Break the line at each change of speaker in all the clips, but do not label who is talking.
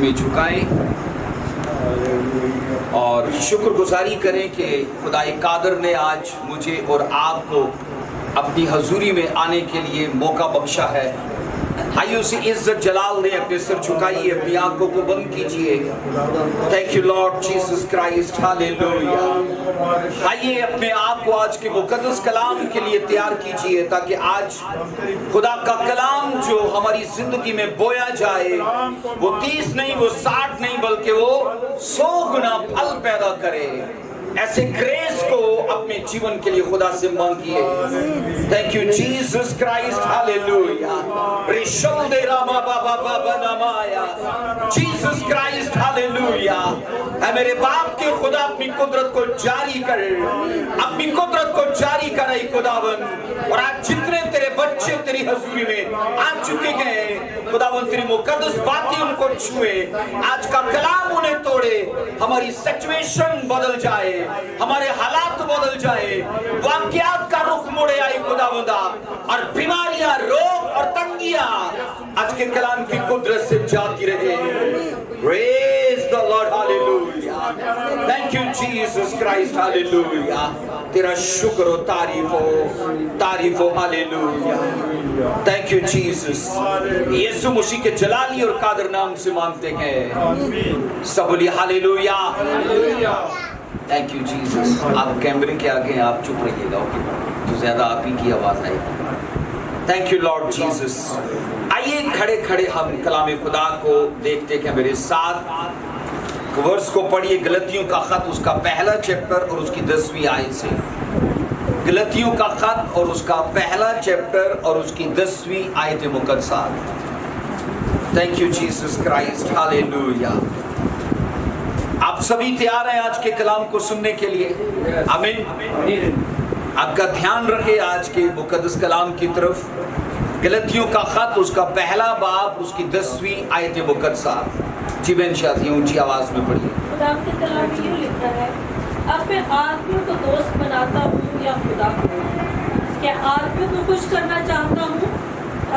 में झुकाएं اور شکر گزاری کریں کہ خدائے قادر نے آج مجھے اور آپ کو اپنی حضوری میں آنے کے لیے موقع بخشا ہے۔ آئیے اسی عزت جلال نے اپنے سر جھکائیے، اپنی آنکھوں کو بند کیجئے۔ Thank you Lord Jesus Christ, hallelujah. آئیے اپنے آپ کو آج کے مقدس کلام کے لیے تیار کیجئے تاکہ آج خدا کا کلام جو ہماری زندگی میں بویا جائے وہ 30 نہیں، وہ 60 نہیں، بلکہ وہ 100 گنا پھل پیدا کرے۔ ایسے گریس کو اپنے جیون کے لیے خدا سے مانگیے۔ Thank you Jesus Christ, hallelujah. ریشل دے راما بابا بابا نمایا، جیسس کرائسٹ، ہاللیلویا۔ اے میرے باپ کے خدا اپنی قدرت کو جاری کر، اپنی قدرت کو جاری کر اے خداوند۔ اور آج جتنے تیرے بچے تیری حضوری میں آ چکے ہیں خداوند، تیری مقدس باتیں ان کو چھوئے، آج کا کلام انہیں توڑے، ہماری سچویشن بدل جائے، ہمارے حالات بدل جائے، واقعات کا رخ مڑے آئے خداوندا، اور بیماریاں، روگ اور تنگیاں آج کے کلام کی قدرت سے جاتی رہے۔ Praise the Lord, hallelujah. Thank you Jesus Christ, hallelujah. تیرا شکر و تعریف ہو، hallelujah. Thank you Jesus. یسوع مسیح کے جلالی اور قادر نام سے مانگتے ہیں، سب بولیے hallelujah. Thank you Jesus. آپ کیمرے کے آگے ہیں، آپ چپ رہیے گا، تو زیادہ آپ ہی کی آواز آئے گی۔ Thank you Lord Jesus. آئیے کھڑے کھڑے ہم کلام خدا کو دیکھتے ہیں میرے ساتھ۔ ورس کو پڑھیے، غلطیوں کا خط، اس کا پہلا چیپٹر اور اس کی 10ویں آیت سے۔ غلطیوں کا خط اور اس کا پہلا چیپٹر اور اس کی 10ویں آیت مقدسہ۔ Thank you Jesus Christ, hallelujah. آپ سبھی تیار ہیں آج کے کلام کو سننے کے لیے؟ آمین۔ آپ کا دھیان رکھے آج کے مقدس کلام کی طرف۔ غلطیوں کا خط، اس کا پہلا باب، اس کی 10ویں آیت مقدسہ۔ جی بہن شاذیہ اونچی آواز میں پڑھیے۔
خدا کے کلام میں یوں لکھا ہے، اب میں آدمیوں کو دوست بناتا ہوں یا خدا کو؟ کیا آدمیوں کو خوش کرنا چاہتا ہوں؟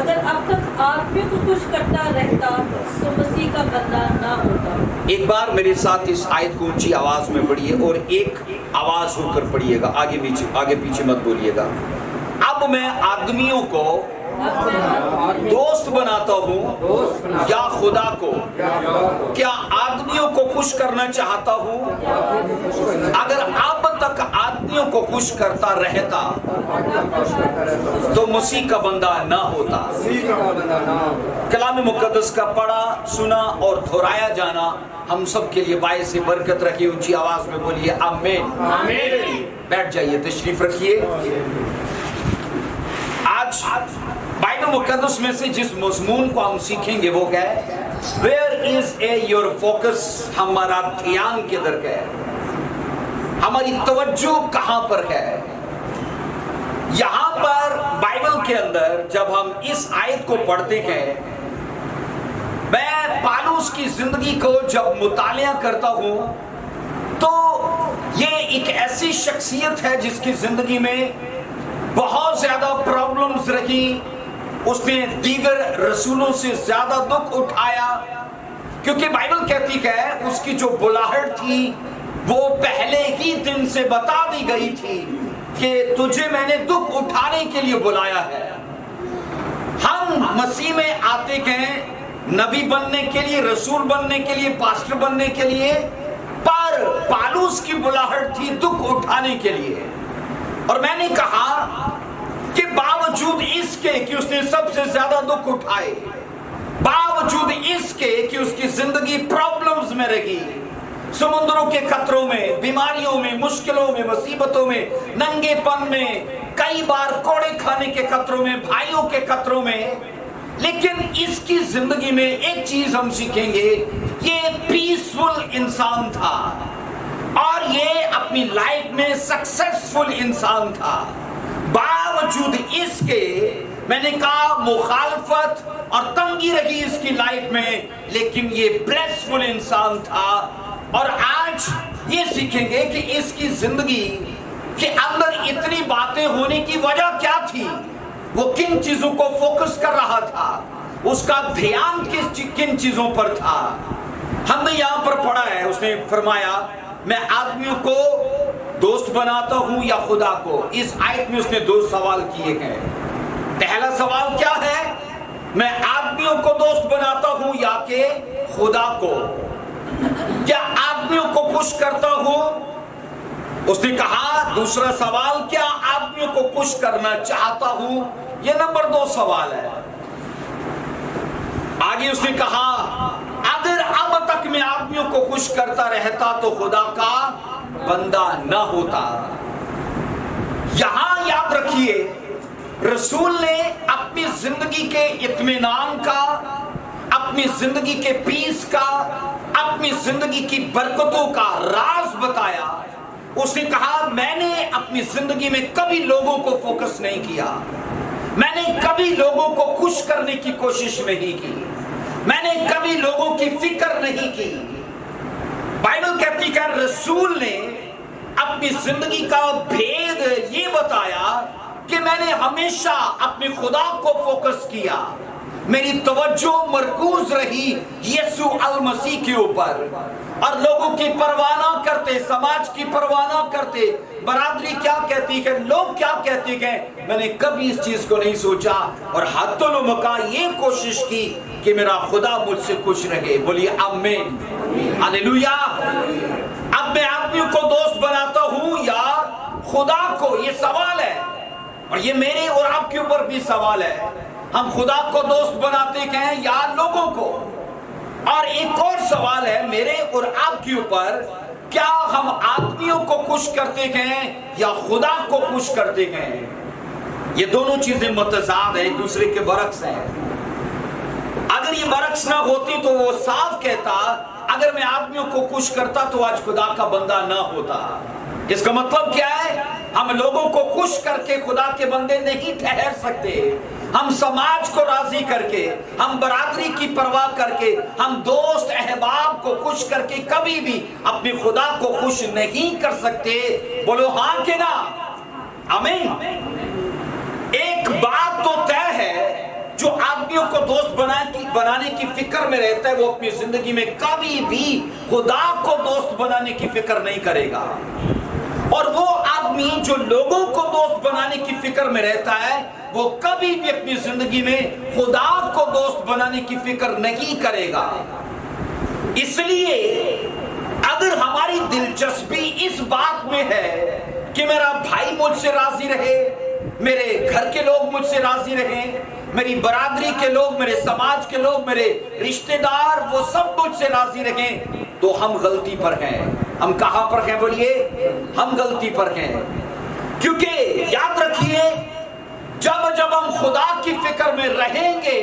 اگر اب تک آدمیوں کو خوش کرتا رہتا تو مسیح کا بندہ نہ ہوتا۔
ایک بار میرے ساتھ اس آیت کو اونچی آواز میں پڑھیے اور ایک آواز ہو کر پڑھیے گا، آگے پیچھے مت بولیے گا۔ اب میں آدمیوں کو دوست بناتا ہوں یا خدا کو؟ کیا آدمیوں کو خوش کرنا چاہتا ہوں؟ اگر اب تک آدمیوں کو خوش کرتا رہتا تو مسیح کا بندہ نہ ہوتا۔ کلام مقدس کا پڑھا، سنا اور دہرایا جانا ہم سب کے لیے باعث برکت رکھیے۔ اونچی آواز میں بولیے آمین۔ بیٹھ جائیے، تشریف رکھیے۔ آج بائبل مقدس میں سے جس مضمون کو ہم سیکھیں گے وہ کیا ہے؟ Where is your focus؟ ہمارا دھیان کدھر ہے؟ ہماری توجہ کہاں پر ہے؟ یہاں پر بائبل کے اندر جب ہم اس آیت کو پڑھتے ہیں، میں پالوس کی زندگی کو جب مطالعہ کرتا ہوں تو یہ ایک ایسی شخصیت ہے جس کی زندگی میں بہت زیادہ پرابلمز رہی۔ اس نے دیگر رسولوں سے زیادہ دکھ اٹھایا، کیونکہ بائبل کہتی ہے اس کی جو بلاہٹ تھی وہ پہلے ہی دن سے بتا دی گئی تھی کہ تجھے میں نے دکھ اٹھانے کے لیے بلایا ہے۔ ہم مسیح میں آتے ہیں نبی بننے کے لیے، رسول بننے کے لیے، پاسٹر بننے کے لیے، پر پالوس کی بلاہٹ تھی دکھ اٹھانے کے لیے۔ اور میں نے کہا کہ باوجود اس کے کہ اس نے سب سے زیادہ دکھ اٹھائے، باوجود اس کے کہ اس کی زندگی پرابلمز میں رہی، سمندروں کے خطروں میں، بیماریوں میں، مشکلوں میں، مصیبتوں میں، ننگے پن میں، کئی بار کوڑے کھانے کے خطروں میں، بھائیوں کے خطروں میں، لیکن اس کی زندگی میں ایک چیز ہم سیکھیں گے، یہ پیسفل انسان تھا اور یہ اپنی لائف میں سکسیسفل انسان تھا۔ باوجود اس کے میں نے کہا مخالفت اور تنگی رہی اس کی لائف میں، لیکن یہ بلیسفل انسان تھا۔ اور آج یہ سیکھیں گے کہ اس کی زندگی کے اندر اتنی باتیں ہونے کی وجہ کیا تھی، وہ کن چیزوں کو فوکس کر رہا تھا، اس کا دھیان کن چیزوں پر تھا۔ ہم نے یہاں پر پڑھا ہے، اس نے فرمایا میں آدمیوں کو دوست بناتا ہوں یا خدا کو. اس آیت میں اس نے 2 سوال کیے ہیں. پہلا سوال کیا ہے؟ میں آدمیوں کو دوست بناتا ہوں یا کہ خدا کو؟ کیا آدمیوں کو خوش کرتا ہوں؟ اس نے کہا دوسرا سوال، کیا آدمیوں کو خوش کرنا چاہتا ہوں؟ یہ نمبر 2 سوال ہے. آگے اس نے کہا اگر اب تک میں آدمیوں کو خوش کرتا رہتا تو خدا کا بندہ نہ ہوتا. یہاں یاد رکھیے رسول نے اپنی زندگی کے اطمینان کا، اپنی زندگی کے پیس کا، اپنی زندگی کی برکتوں کا راز بتایا. اس نے کہا میں نے اپنی زندگی میں کبھی لوگوں کو فوکس نہیں کیا، میں نے کبھی لوگوں کو خوش کرنے کی کوشش نہیں کی، میں نے کبھی لوگوں کی فکر نہیں کی. بائبل کہتی کہ رسول نے اپنی زندگی کا بھید یہ بتایا کہ میں نے ہمیشہ اپنے خدا کو فوکس کیا، میری توجہ مرکوز رہی یسوع المسیح کے اوپر، اور لوگوں کی پرواہ نہ کرتے، سماج کی پرواہ نہ کرتے، برادری کیا کہتی ہے، لوگ کیا کہتے ہیں، میں نے کبھی اس چیز کو نہیں سوچا، اور حتی المکا یہ کوشش کی کہ میرا خدا مجھ سے خوش رہے. بولیے آمین، ہاللویا. اب میں آدمیوں کو دوست بناتا ہوں یا خدا کو؟ یہ سوال ہے، اور یہ میرے اور آپ کے اوپر بھی سوال ہے. ہم خدا کو دوست بناتے ہیں یا لوگوں کو؟ اور ایک اور سوال ہے میرے اور آپ کے اوپر، کیا ہم آدمیوں کو خوش کرتے ہیں یا خدا کو خوش کرتے ہیں؟ یہ دونوں چیزیں متضاد ہیں، ایک دوسرے کے برعکس ہیں. اگر یہ برعکس نہ ہوتی تو وہ صاف کہتا اگر میں آدمیوں کو خوش کرتا تو آج خدا کا بندہ نہ ہوتا. اس کا مطلب کیا ہے؟ ہم لوگوں کو خوش کر کے خدا کے بندے نہیں ٹھہر سکتے. ہم سماج کو راضی کر کے، ہم برادری کی پرواہ کر کے، ہم دوست احباب کو خوش کر کے کبھی بھی اپنے خدا کو خوش نہیں کر سکتے. بولو ہاں کہ نہ؟ آمین. ایک بات تو طے ہے، جو آدمیوں کو دوست بنانے کی فکر میں رہتا ہے وہ اپنی زندگی میں کبھی بھی خدا کو دوست بنانے کی فکر نہیں کرے گا. اور وہ آدمی جو لوگوں کو دوست بنانے کی فکر میں رہتا ہے وہ کبھی بھی اپنی زندگی میں خدا کو دوست بنانے کی فکر نہیں کرے گا. اس لیے اگر ہماری دلچسپی اس بات میں ہے کہ میرا بھائی مجھ سے راضی رہے، میرے گھر کے لوگ مجھ سے راضی رہیں، میری برادری کے لوگ، میرے سماج کے لوگ، میرے رشتہ دار وہ سب مجھ سے راضی رہیں، تو ہم غلطی پر ہیں. ہم کہاں پر ہیں؟ بولیے ہم غلطی پر ہیں. کیونکہ یاد رکھیے جب ہم خدا کی فکر میں رہیں گے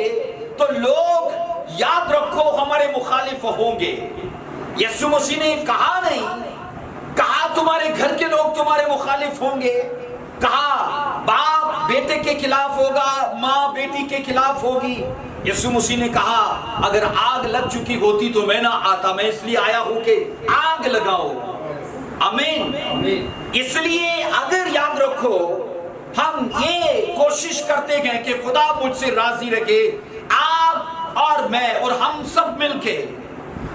تو لوگ یاد رکھو ہمارے مخالف ہوں گے. یسوع مسیح نے کہا نہیں، کہا تمہارے گھر کے لوگ تمہارے مخالف ہوں گے، کہا باپ بیٹے کے خلاف ہوگا، ماں بیٹی کے خلاف ہوگی. یسوع مسیح نے کہا اگر آگ لگ چکی ہوتی تو میں نہ آتا، میں اس لیے آیا ہوں کہ آگ لگاؤ. آمین. اس لیے اگر یاد رکھو ہم یہ کوشش کرتے ہیں کہ خدا مجھ سے راضی رکھے، آپ اور میں اور ہم سب مل کے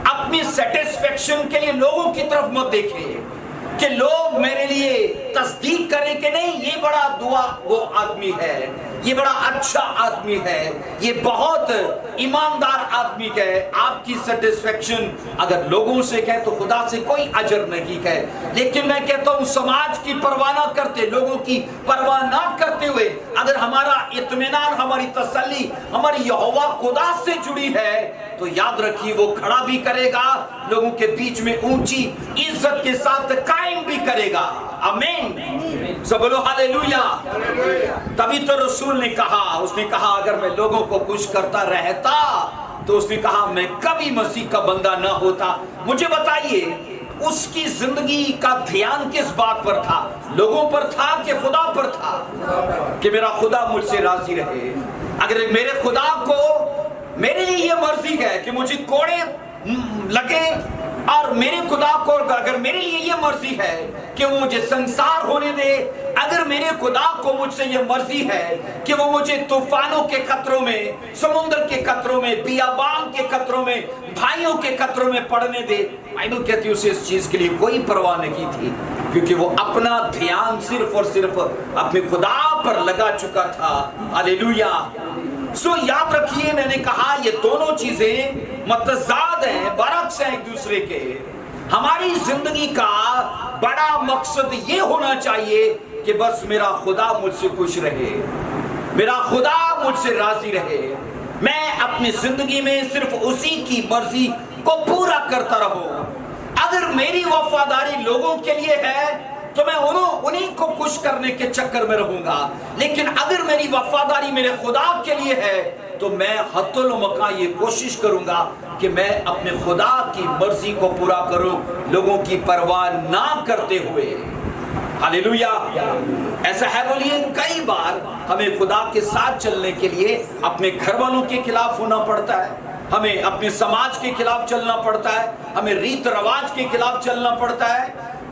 اپنی سیٹسفیکشن کے لیے لوگوں کی طرف مت دیکھیں کہ لوگ میرے لیے تصدیق کریں کہ نہیں یہ بڑا دعا وہ آدمی ہے، یہ بڑا اچھا آدمی ہے، یہ بہت ایماندار آدمی ہے. آپ کی سیٹسفیکشن اگر لوگوں سے کہے تو خدا سے کوئی اجر نہیں ہے. لیکن میں کہتا ہوں سماج کی پرواہ نہ کرتے، لوگوں کی پرواہ نہ کرتے ہوئے اگر ہمارا اطمینان، ہماری تسلی ہماری یہوہ خدا سے جڑی ہے تو یاد رکھیے وہ کھڑا بھی کرے گا، لوگوں کے بیچ میں اونچی عزت کے ساتھ قائم بھی کرے گا. آمین. سب بولو ہاللویا. تبھی تو رسول نے کہا، اس نے کہا اگر میں لوگوں کو خوش کرتا رہتا تو اس نے کہا میں کبھی مسیح کا بندہ نہ ہوتا. مجھے بتائیے اس کی زندگی کا دھیان کس بات پر تھا؟ لوگوں پر تھا کہ خدا پر تھا؟ کہ میرا خدا مجھ سے راضی رہے. اگر میرے خدا کو میرے لیے یہ مرضی ہے کہ مجھے کوڑے لگے، اور میرے خدا کو اگر میرے لیے یہ مرضی ہے کہ وہ مجھے سنسار ہونے دے، اگر میرے خدا کو مجھ سے یہ مرضی ہے کہ وہ مجھے طوفانوں کے خطروں میں، سمندر کے خطروں میں، بیابان کے خطروں میں، بھائیوں کے خطروں میں پڑنے دے، بائبل کہتی ہے اسے اس چیز کے لیے کوئی پرواہ نہیں تھی، کیونکہ وہ اپنا دھیان صرف اور صرف اپنے خدا پر لگا چکا تھا۔ ہاللیلویا۔ سو یاد رکھیے، میں نے کہا یہ دونوں چیزیں متضاد ہیں، برعکس ہیں ایک دوسرے کے۔ ہماری زندگی کا بڑا مقصد یہ ہونا چاہیے کہ بس میرا خدا مجھ سے خوش رہے، میرا خدا مجھ سے راضی رہے، میں اپنی زندگی میں صرف اسی کی مرضی کو پورا کرتا رہوں۔ اگر میری وفاداری لوگوں کے لیے ہے تو میں انہیں کو خوش کرنے کے چکر میں رہوں گا، لیکن اگر میری وفاداری میرے خدا کے لیے ہے تو میں حتی المکان یہ کوشش کروں گا کہ میں اپنے خدا کی مرضی کو پورا کروں، لوگوں کی پرواہ نہ کرتے ہوئے۔ ہاللیلویا۔ ایسا ہے، بولیے، کئی بار ہمیں خدا کے ساتھ چلنے کے لیے اپنے گھر والوں کے خلاف ہونا پڑتا ہے، ہمیں اپنے سماج کے خلاف چلنا پڑتا ہے، ہمیں ریت رواج کے خلاف چلنا پڑتا ہے۔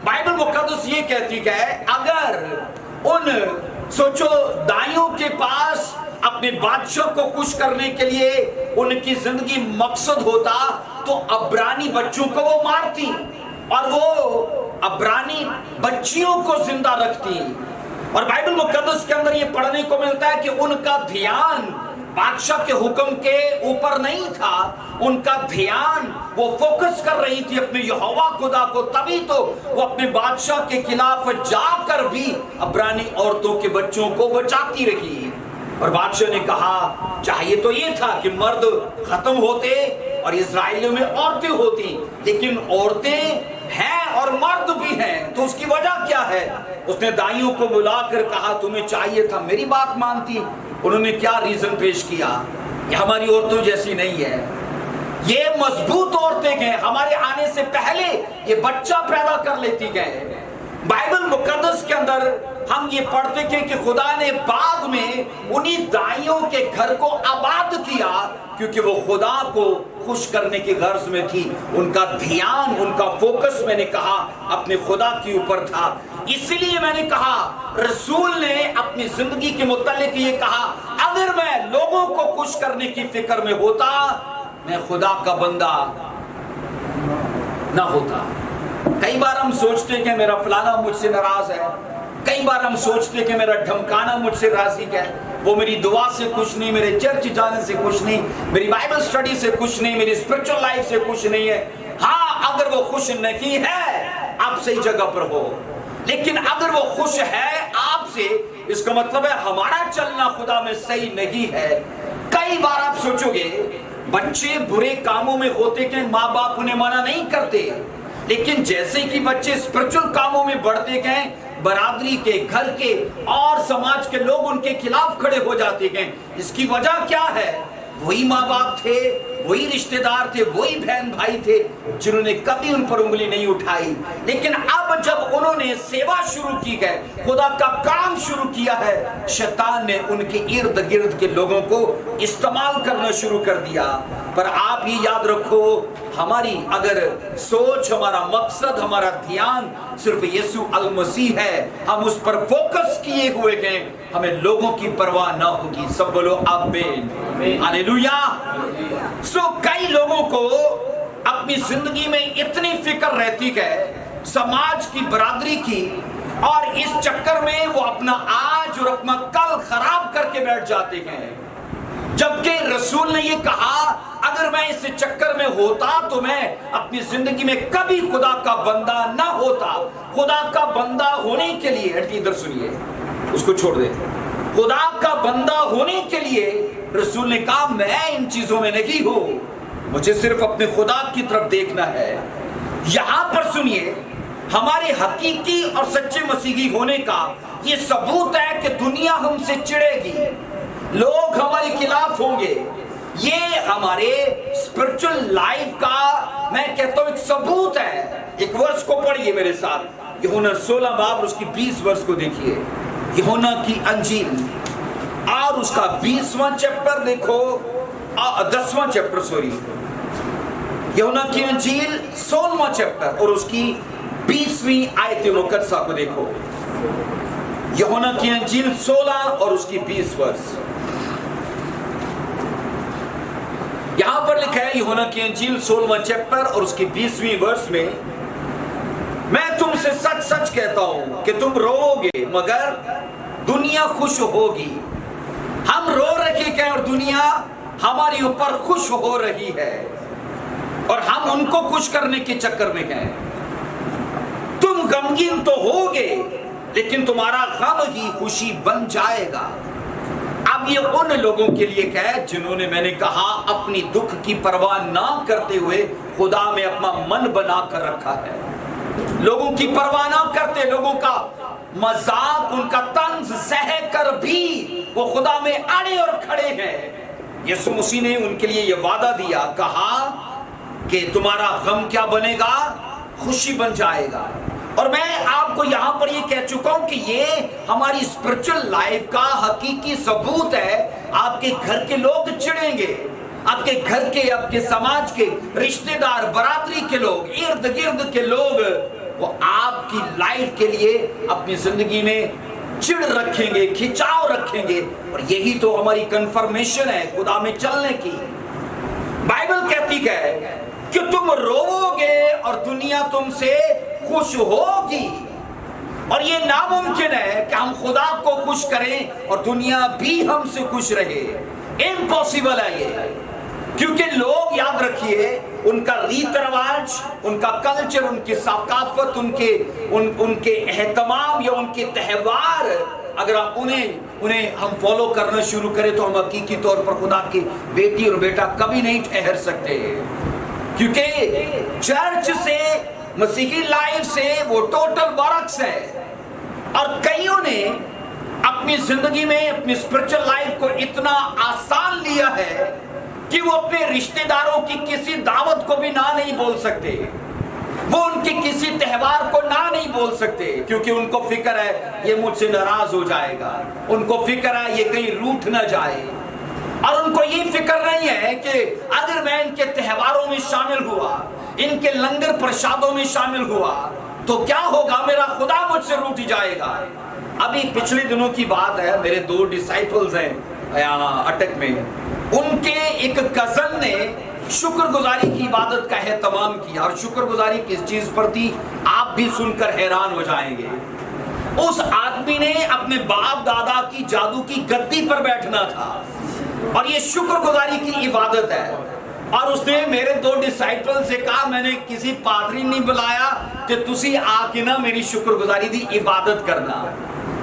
بائبل مقدس یہ کہتی ہے اگر ان سوچو دائیوں کے پاس اپنے بادشاہ کو خوش کرنے کے لیے ان کی زندگی مقصد ہوتا تو عبرانی بچوں کو وہ مارتی اور وہ عبرانی بچیوں کو زندہ رکھتی، اور بائبل مقدس کے اندر یہ پڑھنے کو ملتا ہے کہ ان کا دھیان بادشاہ کے حکم کے اوپر نہیں تھا، ان کا دھیان وہ فوکس کر رہی تھی اپنے یہوہ خدا کو، تبھی تو وہ اپنے بادشاہ کے خلاف جا کر بھی عبرانی عورتوں کے بچوں کو بچاتی رہی۔ اور بادشاہ نے کہا چاہیے تو یہ تھا کہ مرد ختم ہوتے اور اسرائیلیوں میں عورتیں ہوتی، لیکن عورتیں ہیں اور مرد بھی ہیں، تو اس کی وجہ کیا ہے؟ اس نے دائیوں کو بلا کر کہا تمہیں چاہیے تھا میری بات مانتی۔ انہوں نے کیا ریزن پیش کیا؟ کہ ہماری عورتوں جیسی نہیں ہے، یہ مضبوط عورتیں گئے، ہمارے آنے سے پہلے یہ بچہ پیدا کر لیتی گئے۔ بائبل مقدس کے اندر ہم یہ پڑھتے تھے کہ خدا نے بعد میں انہی دائیوں کے گھر کو آباد کیا، کیونکہ وہ خدا کو خوش کرنے کی غرض میں تھی، ان کا دھیان، ان کا فوکس میں نے کہا اپنے خدا کے اوپر تھا۔ اسی لیے میں نے کہا رسول نے اپنی زندگی کے متعلق یہ کہا اگر میں لوگوں کو خوش کرنے کی فکر میں ہوتا میں خدا کا بندہ نہ ہوتا۔ کئی بار ہم سوچتے کہ میرا فلانا مجھ سے ناراض ہے، کئی بار ہم سوچتے کہ میرا دھمکانا مجھ سے راضی ہے، وہ میری دعا سے خوش نہیں، میرے چرچ جانے سے خوش نہیں، میری بائبل سٹڈی سے خوش نہیں، میری اسپرچل لائف سے خوش نہیں ہے۔ ہاں، اگر وہ خوش نہیں ہے آپ صحیح جگہ پر ہو، لیکن اگر وہ خوش ہے آپ سے، اس کا مطلب ہے ہمارا چلنا خدا میں صحیح نہیں ہے۔ کئی بار آپ سوچو گے بچے برے کاموں میں ہوتے کہ ماں باپ انہیں منع نہیں کرتے، لیکن جیسے کہ بچے اسپرچل کاموں میں بڑھتے گئے، برادری کے، گھر کے اور سماج کے لوگ ان کے خلاف کھڑے ہو جاتے گئے۔ اس کی وجہ کیا ہے؟ وہی ماں باپ تھے، وہی رشتہ دار تھے، وہی بہن بھائی تھے جنہوں نے کبھی ان پر انگلی نہیں اٹھائی، لیکن اب جب انہوں نے سیوا شروع کی ہے، خدا کا کام شروع کیا ہے، شیطان نے ان کے ارد گرد کے لوگوں کو استعمال کرنا شروع کر دیا۔ پر آپ یہ یاد رکھو، ہماری اگر سوچ، ہمارا مقصد، ہمارا دھیان صرف یسوع المسیح ہے، ہم اس پر فوکس کیے ہوئے گئے، ہمیں لوگوں کی پرواہ نہ ہوگی۔ سب بولو آمین، ہاللیلویا۔ سو کئی لوگوں کو اپنی زندگی میں اتنی فکر رہتی ہے سماج کی، برادری کی، اور اس چکر میں وہ اپنا آج اور اپنا کل خراب کر کے بیٹھ جاتے ہیں، جبکہ رسول نے یہ کہا اگر میں اس چکر میں ہوتا تو میں اپنی زندگی میں کبھی خدا کا بندہ نہ ہوتا۔ خدا کا بندہ ہونے کے لیے، ادھر سنیے، اس کو چھوڑ دیں، خدا کا بندہ ہونے کے لیے رسول نے کہا میں ان چیزوں میں نہیں ہوں، مجھے صرف اپنے خدا کی طرف دیکھنا ہے۔ یہاں پر سنیے، ہمارے حقیقی اور سچے مسیحی ہونے کا یہ ثبوت ہے کہ دنیا ہم سے چڑھے گی، لوگ ہمارے خلاف ہوں گے، یہ ہمارے اسپرچل لائف کا میں کہتا ہوں ایک ثبوت ہے۔ ایک ورس کو پڑھیے میرے ساتھ، یوحنا 16 باب اس کی 20 ورس کو دیکھیے، یوحنا کی انجیل اور اس کا 20واں چیپٹر دیکھو، 10واں چیپٹر، यूहन्ना की इंजील 16वां चैप्टर और उसकी 20वीं आयत मुकद्दसा को देखो। यूहन्ना की इंजील 16 और उसकी 20 वर्ष। यहां पर लिखा है यूहन्ना की इंजील 16वां चैप्टर और उसकी 20वीं वर्ष में, मैं तुमसे सच सच कहता हूं कि तुम रोओगे मगर दुनिया खुश होगी। हम रो रहे हैं और दुनिया हमारे ऊपर खुश हो रही है और हम उनको खुश करने के चक्कर में हैं। तुम गमगीन तो होगे लेकिन तुम्हारा गम ही खुशी बन जाएगा। अब ये उन लोगों के लिए क्या है जिन्होंने, मैंने कहा, अपनी दुख की परवाह ना करते हुए खुदा में अपना मन बना कर रखा है। लोगों की परवाह ना करते, लोगों का मजाक, उनका तंज सह कर भी वो खुदा में अड़े और खड़े हैं। यीशु मसीह ने उनके लिए ये वादा दिया, कहा कि तुम्हारा गम क्या बनेगा, खुशी बन जाएगा। और मैं आपको यहां पर ये कह चुका हूं कि ये हमारी स्पिरिचुअल लाइफ का हकीकी सबूत है। आपके घर के लोग चिढ़ेंगे, आपके घर के, आपके समाज के रिश्तेदार, बरादरी के लोग, इर्द गिर्द के लोग, वो आपकी लाइफ के लिए अपनी जिंदगी में चिढ़ रखेंगे, खिंचाव रखेंगे। और यही तो हमारी कंफर्मेशन है खुदा में चलने की। बाइबल कहती है कि तुम रोओगे और दुनिया तुमसे खुश होगी। और ये नामुमकिन है कि हम खुदा को खुश करें और दुनिया भी हमसे खुश रहे। इम्पॉसिबल है ये, क्योंकि लोग, याद रखिए, उनका रीत रिवाज, उनका कल्चर, उनकी सकाफत, उनके एहतमाम या उनके त्योहार, अगर हम उन्हें हम फॉलो करना शुरू करें तो हम हकीकी तौर पर खुदा की बेटी और बेटा कभी नहीं ठहर सकते। क्योंकि चर्च से, मसीही लाइफ से वो टोटल बरक्स है। और कईयों ने अपनी जिंदगी में, अपनी स्पिरिचुअल लाइफ को इतना आसान लिया है कि वो अपने रिश्तेदारों की किसी दावत को भी ना नहीं बोल सकते, वो उनके किसी त्योहार को ना नहीं बोल सकते, क्योंकि उनको फिक्र है ये मुझसे नाराज हो जाएगा, उनको फिक्र है ये कहीं रूठ ना जाए। और उनको ये फिक्र नहीं है कि अगर मैं इनके त्योहारों में शामिल हुआ, इनके लंगर प्रसादों में शामिल हुआ, तो क्या होगा, मेरा खुदा मुझसे रूठ जाएगा। अभी पिछले दिनों की बात है, मेरे 2 डिसाइपल्स हैं यहाँ अटक में, उनके एक कजन ने शुक्रगुजारी की इबादत का एहतमाम किया। और शुक्रगुजारी किस चीज पर थी, आप भी सुनकर हैरान हो जाएंगे। उस आदमी ने अपने बाप दादा की जादू की गद्दी पर बैठना था और ये शुक्रगुजारी की इबादत है। और उसने मेरे 2 डिसाइपल से कहा, मैंने किसी पादरी नहीं बुलाया कि तुसी आके ना मेरी शुक्रगुजारी दी इबादत करना।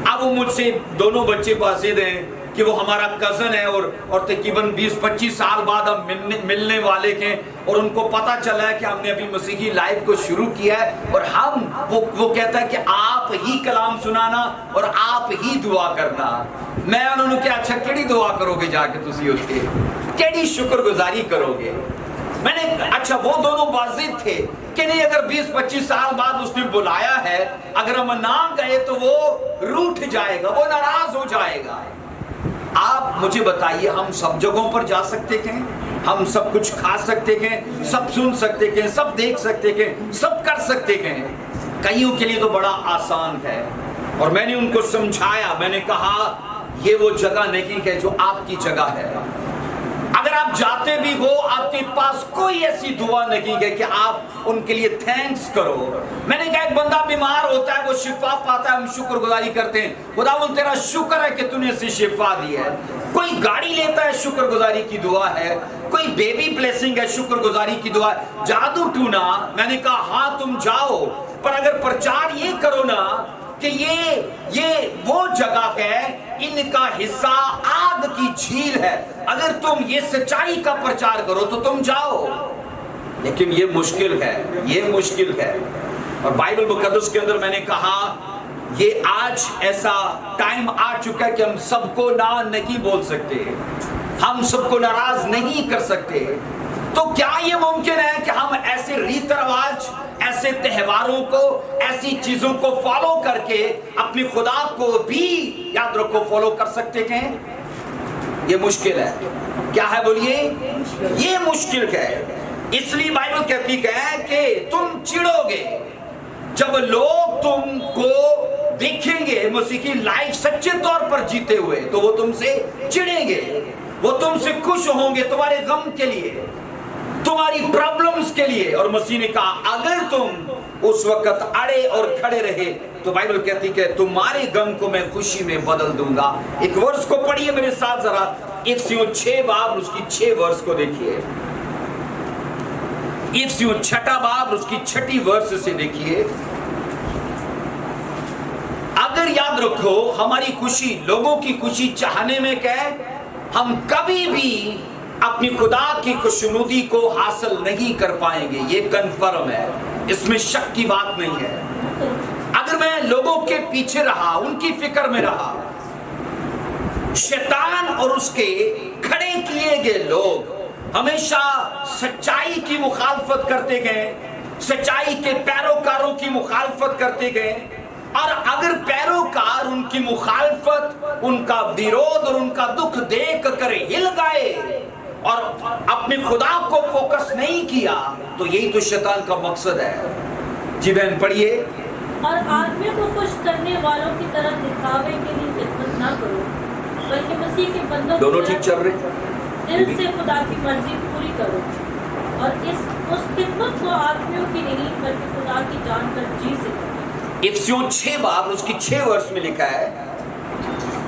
अब वो मुझसे दोनों बच्चे बासिद हैं कि वो हमारा कजन है और तकरीबन 20-25 साल बाद हम मिलने वाले थे। और उनको पता चला है कि हमने अभी मसीही लाइफ को शुरू किया है। और वो कहता है कि आप ही कलाम सुनाना और आप ही दुआ करना। मैं उन्होंने क्या, अच्छा केड़ी दुआ करोगे जाके तुसी उसके, केड़ी शुक्रगुजारी करोगे। मैंने, अच्छा वो दोनों बाजिद थे कि नहीं, अगर 20-25 साल बाद उसने बुलाया है, अगर हम ना गए तो वो रूठ जाएगा, वो नाराज हो जाएगा। आप मुझे बताइए, हम सब जगहों पर जा सकते थे, हम सब कुछ खा सकते थे, सब सुन सकते थे, सब देख सकते थे, सब कर सकते थे। कईयों के लिए तो बड़ा आसान है। और मैंने उनको समझाया, मैंने कहा ये वो जगह नहीं है जो आपकी जगह है। अगर आप जाते भी हो, आपके पास कोई ऐसी दुआ नहीं है कि आप उनके लिए थैंक्स करो। मैंने कहा, एक बंदा बीमार होता है, वो शिफा पाता है, हम शुक्रगुजारी करते हैं, खुदावंद तेरा शुक्र है कि तूने इसे शिफा दी है। कोई गाड़ी लेता है, शुक्रगुजारी की दुआ है। कोई बेबी ब्लेसिंग है, शुक्रगुजारी की दुआ है। जादू टूना, मैंने कहा हाँ तुम जाओ, पर अगर प्रचार ये करो ना कि ये वो जगह है, इनका हिस्सा आग की झील है, अगर तुम ये सच्चाई का प्रचार करो तो तुम जाओ। लेकिन ये मुश्किल है, ये मुश्किल है। और बाइबल मुकद्दस के अंदर मैंने कहा, ये आज ऐसा टाइम आ चुका है कि हम सबको ना नहीं बोल सकते, हम सबको नाराज नहीं कर सकते। तो क्या ये मुमकिन है कि हम ऐसे रीत रिवाज, ऐसे त्योहारों को, ऐसी चीजों को फॉलो करके अपने खुदा को भी, याद रखो, फॉलो कर सकते हैं? ये मुश्किल है। क्या है बोलिए? ये मुश्किल है। اس لیے بائبل کہتی ہے کہ تم چڑو گے جب لوگ تم کو دیکھیں گے مسیح کی لائف سچے طور پر جیتے ہوئے، تو وہ تم سے چڑیں گے، وہ تم سے خوش ہوں گے تمہارے غم کے لیے، تمہاری پرابلمز کے لیے۔ اور مسیح نے کہا اگر تم اس وقت اڑے اور کھڑے رہے تو بائبل کہتی کہ تمہارے غم کو میں خوشی میں بدل دوں گا۔ ایک ورس کو پڑھیے میرے ساتھ ذرا، افسیوں 6 باب اس کی 6 ورس کو دیکھیے، افسیوں 6 باب اس کی 6 ورس سے دیکھیے۔ اگر یاد رکھو ہماری خوشی لوگوں کی خوشی چاہنے میں کیا ہے، ہم کبھی بھی اپنی خدا کی خوشنودی کو حاصل نہیں کر پائیں گے، یہ کنفرم ہے، اس میں شک کی بات نہیں ہے۔ اگر میں لوگوں کے پیچھے رہا، ان کی فکر میں رہا، شیطان اور اس کے کھڑے کیے گئے لوگ ہمیشہ سچائی کی مخالفت کرتے گئے، سچائی کے پیروکاروں کی مخالفت کرتے گئے، اور اگر پیروکار ان کی مخالفت، ان کا بیروध اور ان کا دکھ دیکھ کر ہل گئے اور اپنے خدا کو فوکس نہیں کیا، تو یہی تو شیطان کا مقصد ہے۔ جی بہن پڑھیے۔
اور آدمی کو خوش کرنے والوں کی طرح دکھاوے کے لیے خدمت نہ کرو، بلکہ مسیح کے بندوں
دونوں ٹھیک چل رہے،
دل سے خدا کی مرضی پوری کرو، اور اس خدمت کو آدمیوں کی نہیں بلکہ خدا کی جان کر جی سے کرو۔
افسیوں 6 باب اس کی 6 ورس میں لکھا ہے،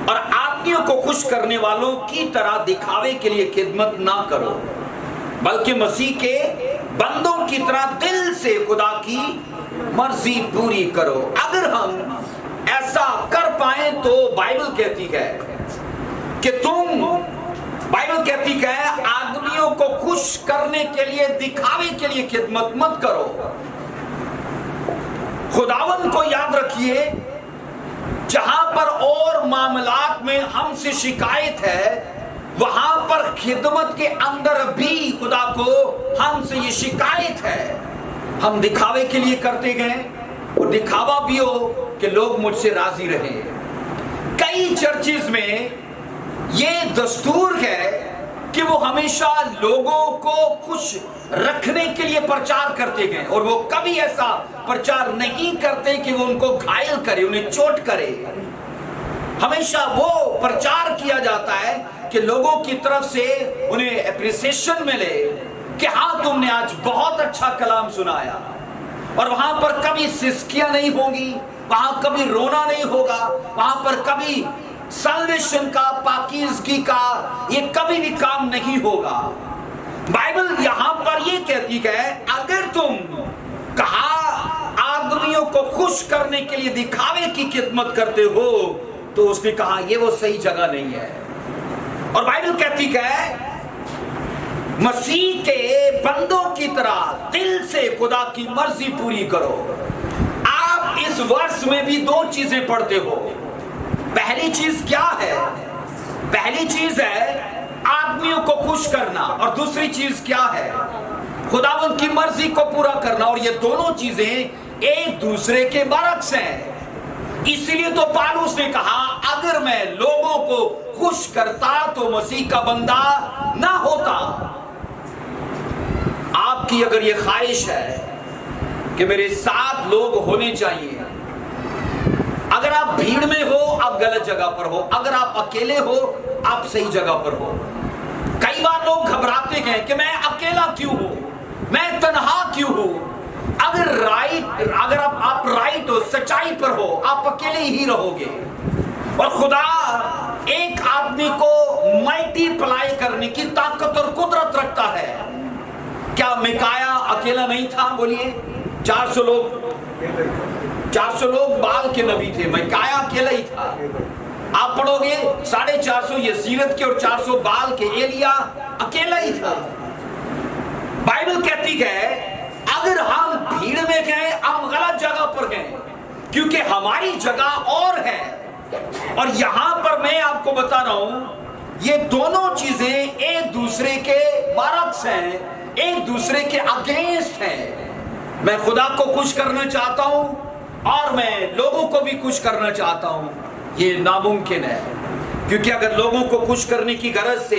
اور آدمیوں کو خوش کرنے والوں کی طرح دکھاوے کے لیے خدمت نہ کرو، بلکہ مسیح کے بندوں کی طرح دل سے خدا کی مرضی پوری کرو۔ اگر ہم ایسا کر پائیں تو بائبل کہتی ہے کہ بائبل کہتی ہے آدمیوں کو خوش کرنے کے لیے، دکھاوے کے لیے خدمت مت کرو۔ خداوند کو یاد رکھیے، جہاں پر اور معاملات میں ہم سے شکایت ہے، وہاں پر خدمت کے اندر بھی خدا کو ہم سے یہ شکایت ہے، ہم دکھاوے کے لیے کرتے گئے، اور دکھاوا بھی ہو کہ لوگ مجھ سے راضی رہیں۔ کئی چرچز میں یہ دستور ہے کہ وہ ہمیشہ لوگوں کو خوش رکھنے کے لیے پرچار کرتے گئے، اور وہ کبھی ایسا پرچار نہیں کرتے کہ وہ ان کو گھائل کرے، انہیں چوٹ کرے۔ ہمیشہ وہ پرچار کیا جاتا ہے کہ لوگوں کی طرف سے انہیں اپریسیشن ملے کہ ہاں تم نے آج بہت اچھا کلام سنایا، اور وہاں پر کبھی سسکیاں نہیں ہوں گی، وہاں کبھی رونا نہیں ہوگا، وہاں پر کبھی سلویشن کا، پاکیزگی کا یہ کبھی بھی کام نہیں ہوگا۔ بائبل یہاں پر یہ کہتی ہے اگر تم کہا آدمیوں کو خوش کرنے کے لیے دکھاوے کی خدمت کرتے ہو، تو اس نے کہا یہ وہ صحیح جگہ نہیں ہے۔ اور بائبل کہتی ہے مسیح کے بندوں کی طرح دل سے خدا کی مرضی پوری کرو۔ آپ اس ورس میں بھی 2 چیزیں پڑھتے ہو۔ پہلی چیز کیا ہے؟ پہلی چیز ہے آدمیوں کو خوش کرنا، اور دوسری چیز کیا ہے؟ خداوند کی مرضی کو پورا کرنا، اور یہ دونوں چیزیں ایک دوسرے کے برعکس ہیں۔ اسی لیے تو پالوس نے کہا اگر میں لوگوں کو خوش کرتا تو مسیح کا بندہ نہ ہوتا۔ آپ کی اگر یہ خواہش ہے کہ میرے ساتھ لوگ ہونے چاہیے، اگر آپ بھیڑ میں ہو آپ غلط جگہ پر ہو، اگر آپ اکیلے ہو آپ صحیح جگہ پر ہو۔ کئی بار لوگ گھبراتے ہیں کہ میں اکیلا کیوں ہوں، میں تنہا کیوں ہوں۔ اگر آپ رائٹ ہو، سچائی پر ہو، آپ اکیلے ہی رہو گے، اور خدا ایک آدمی کو ملٹی پلائی کرنے کی طاقت اور قدرت رکھتا ہے۔ کیا میکایا اکیلا نہیں تھا؟ بولیے 400 لوگ بال کے نبی تھے، میکایا اکیلا ہی تھا۔ آپ پڑھو گے 450 یہ سیرت کے اور 400 بال کے، ایلیا اکیلا ہی تھا۔ بائبل کہتی ہے اگر ہم بھیڑ میں گئے ہم غلط جگہ پر گئے، کیونکہ ہماری جگہ اور ہے۔ اور یہاں پر میں آپ کو بتا رہا ہوں یہ دونوں چیزیں ایک دوسرے کے برعکس ہیں، ایک دوسرے کے اگینسٹ ہیں۔ میں خدا کو خوش کرنا چاہتا ہوں اور میں لوگوں کو بھی خوش کرنا چاہتا ہوں، یہ ناممکن ہے۔ क्योंकि अगर लोगों को खुश करने की गरज से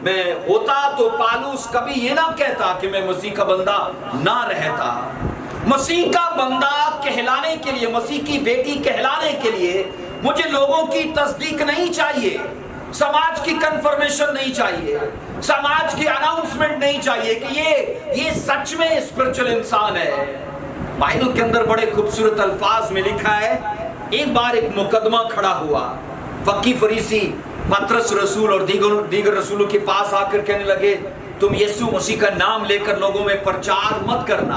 मैं होता तो पालूस कभी ये ना कहता कि मैं मसीह का बंदा ना रहता। मसीह का बंदा कहलाने के लिए, मसीह की बेटी कहलाने के लिए मुझे लोगों की तस्दीक नहीं चाहिए, समाज की कंफर्मेशन नहीं चाहिए, समाज की अनाउंसमेंट नहीं चाहिए कि ये सच में स्पिरिचुअल इंसान है। बाइबल के अंदर बड़े खूबसूरत अल्फाज में लिखा है, एक बार एक मुकदमा खड़ा हुआ। फक्की फरीसी पतरस रसूल और दीगर रसूलों के पास आकर कहने लगे, तुम यीशु मसीह का नाम लेकर लोगों में प्रचार मत करना।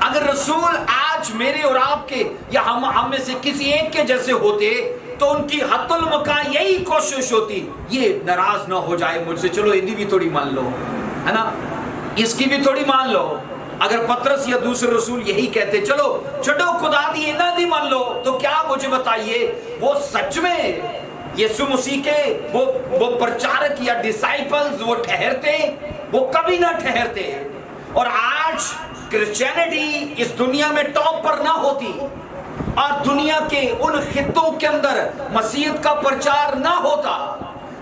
अगर रसूल आज मेरे और आपके या हम में से किसी एक के जैसे होते तो उनकी हत्तुल मका यही कोशिश होती, ये नाराज ना हो जाए मुझसे, चलो इन्हीं भी थोड़ी मान लो, है ना, इसकी भी थोड़ी मान लो। अगर पतरस या दूसरे रसूल यही कहते, चलो छठो खुदा दी इन्ना दी मान लो, तो क्या मुझे बताइए वो सच में यीशु मसीह के वो प्रचारक या डिसाइपल्स वो ठहरते? वो कभी ना ठहरते। और आज क्रिश्चियनिटी इस दुनिया में टॉप पर ना होती और दुनिया के उन खित्तों के अंदर मसीहत का प्रचार ना होता।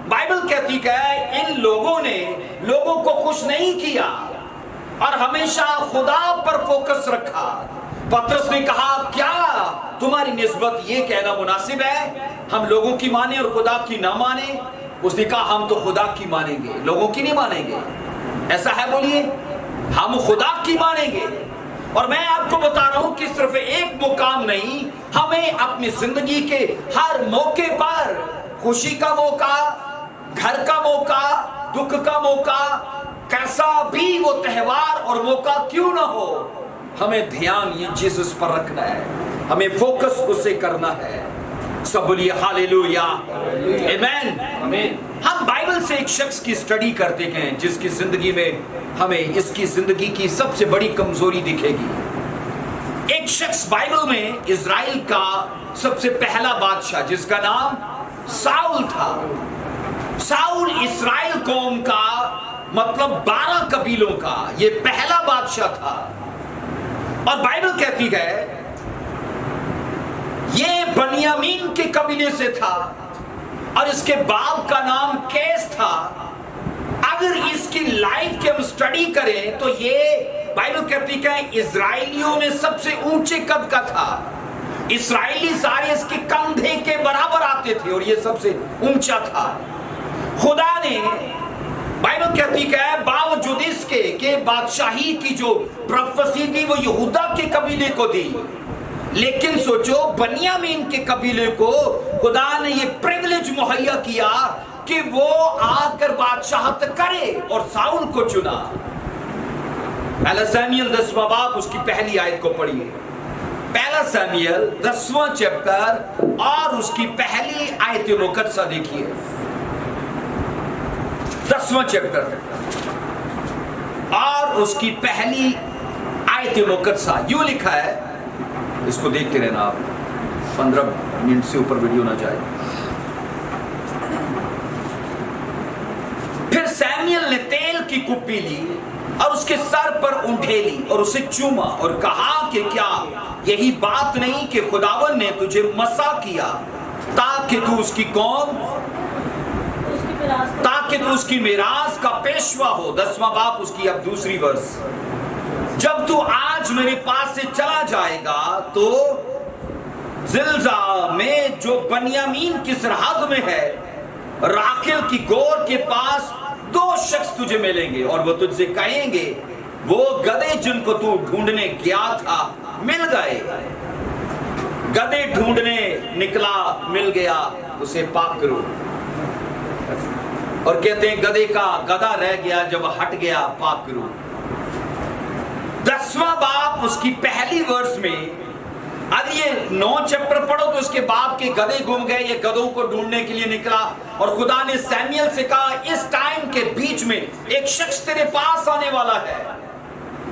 बाइबल कहती है इन लोगों ने लोगों को खुश नहीं किया और हमेशा खुदा पर फोकस रखा। पतरस ने कहा, क्या तुम्हारी निस्बत ये कहना मुनासिब है हम लोगों की माने और खुदा की ना माने? उसने कहा, हम तो खुदा की मानेंगे, लोगों की नहीं मानेंगे। ऐसा है? बोलिए, हम खुदा की मानेंगे। और मैं आपको बता रहा हूं कि सिर्फ एक मुकाम नहीं, हमें अपनी जिंदगी के हर मौके पर, खुशी का मौका, घर का मौका, दुख का मौका, कैसा भी वो त्योहार और मौका क्यों ना हो, हमें ध्यान ये जीसस पर रखना है, हमें फोकस उसे करना है। सब बोलिए हालेलुया, आमीन, आमीन। हम बाइबल से एक शख्स की स्टडी करते हैं जिसकी जिंदगी में हमें इसकी जिंदगी की सबसे बड़ी कमजोरी दिखेगी। एक शख्स बाइबल में इजराइल का सबसे पहला बादशाह जिसका नाम साउल था। साउल इस्राएल कौम का मतलब 12 कबीलों का ये पहला बादशाह था। और बाइबल कहती है ये बनियामीन के कबीले से था और इसके बाप का नाम केस था। अगर इसकी लाइफ की हम स्टडी करें तो ये बाइबल कहती है इजराइलियों में सबसे ऊंचे कद का था। इस्राएली सारे इसके कंधे के बराबर आते थे और ये सबसे ऊंचा था। खुदा ने बाइबल कहती है बावजूद इसके के बादशाही की जो प्रोफेसी थी वो यहूदा के कबीले को दी, लेकिन सोचो बनियामीन के कबीले को खुदा ने ये प्रिविलेज मुहैया किया कि वो आकर बादशाहत करे और साउल को चुना। पहला सैमुएल 10वां बाब उसकी पहली आयत को पढ़िए। पहला सैमुएल 10वां चैप्टर और उसकी पहली आयत मुकद्दसा देखिए। 10वां चैप्टर और उसकी पहली आयत मुकद्दसा यूं लिखा है, इसको देखते रहना आप, 15 मिनट से ऊपर वीडियो ना जाए। फिर सैमुएल ने तेल की कुप्पी ली और उसके सर पर उंडेली और उसे चूमा और कहा कि क्या यही बात नहीं कि खुदावन ने तुझे मसा किया ताकि तू उसकी कौम, ताकि तू उसकी मिरास का पेशवा हो। 10वां बाब उसकी अब दूसरी वर्ष। जब तू आज मेरे पास से चला जाएगा तो जिल्जा में जो बनियामीन की सरहद में है राकेल की गोर के पास 2 शख्स तुझे मिलेंगे और वो तुझसे कहेंगे वो गधे जिनको तू ढूंढने गया था मिल गए। गधे ढूंढने निकला, मिल गया, उसे पाक करो। और कहते हैं गधे का गधा रह गया, जब हट गया पाक करो। 10वां बाप उसकी पहली वर्ष में, अगर ये 9 चैप्टर पढ़ो तो उसके बाप के गधे गुम गए, ये गधों को ढूंढने के लिए निकला और खुदा ने सैमुएल से कहा इस टाइम के बीच में एक शख्स तेरे पास आने वाला है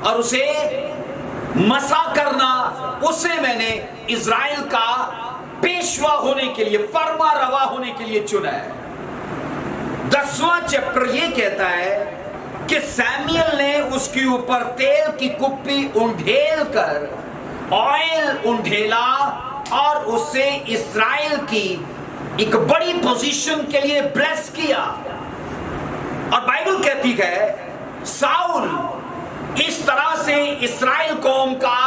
और उसे मसा करना, उसे मैंने इजराइल का पेशवा होने के लिए, फरमा रवा होने के लिए चुना है। 10वां चैप्टर ये कहता है कि सैमुएल ने उसके ऊपर तेल की कुप्पी उंडेल कर ऑयल उंडेला और उसे इस्राएल की ایک بڑی پوزیشن کے لیے بلیس کیا. اور بائبل کہتی ہے ساؤل اس طرح سے اسرائیل قوم کا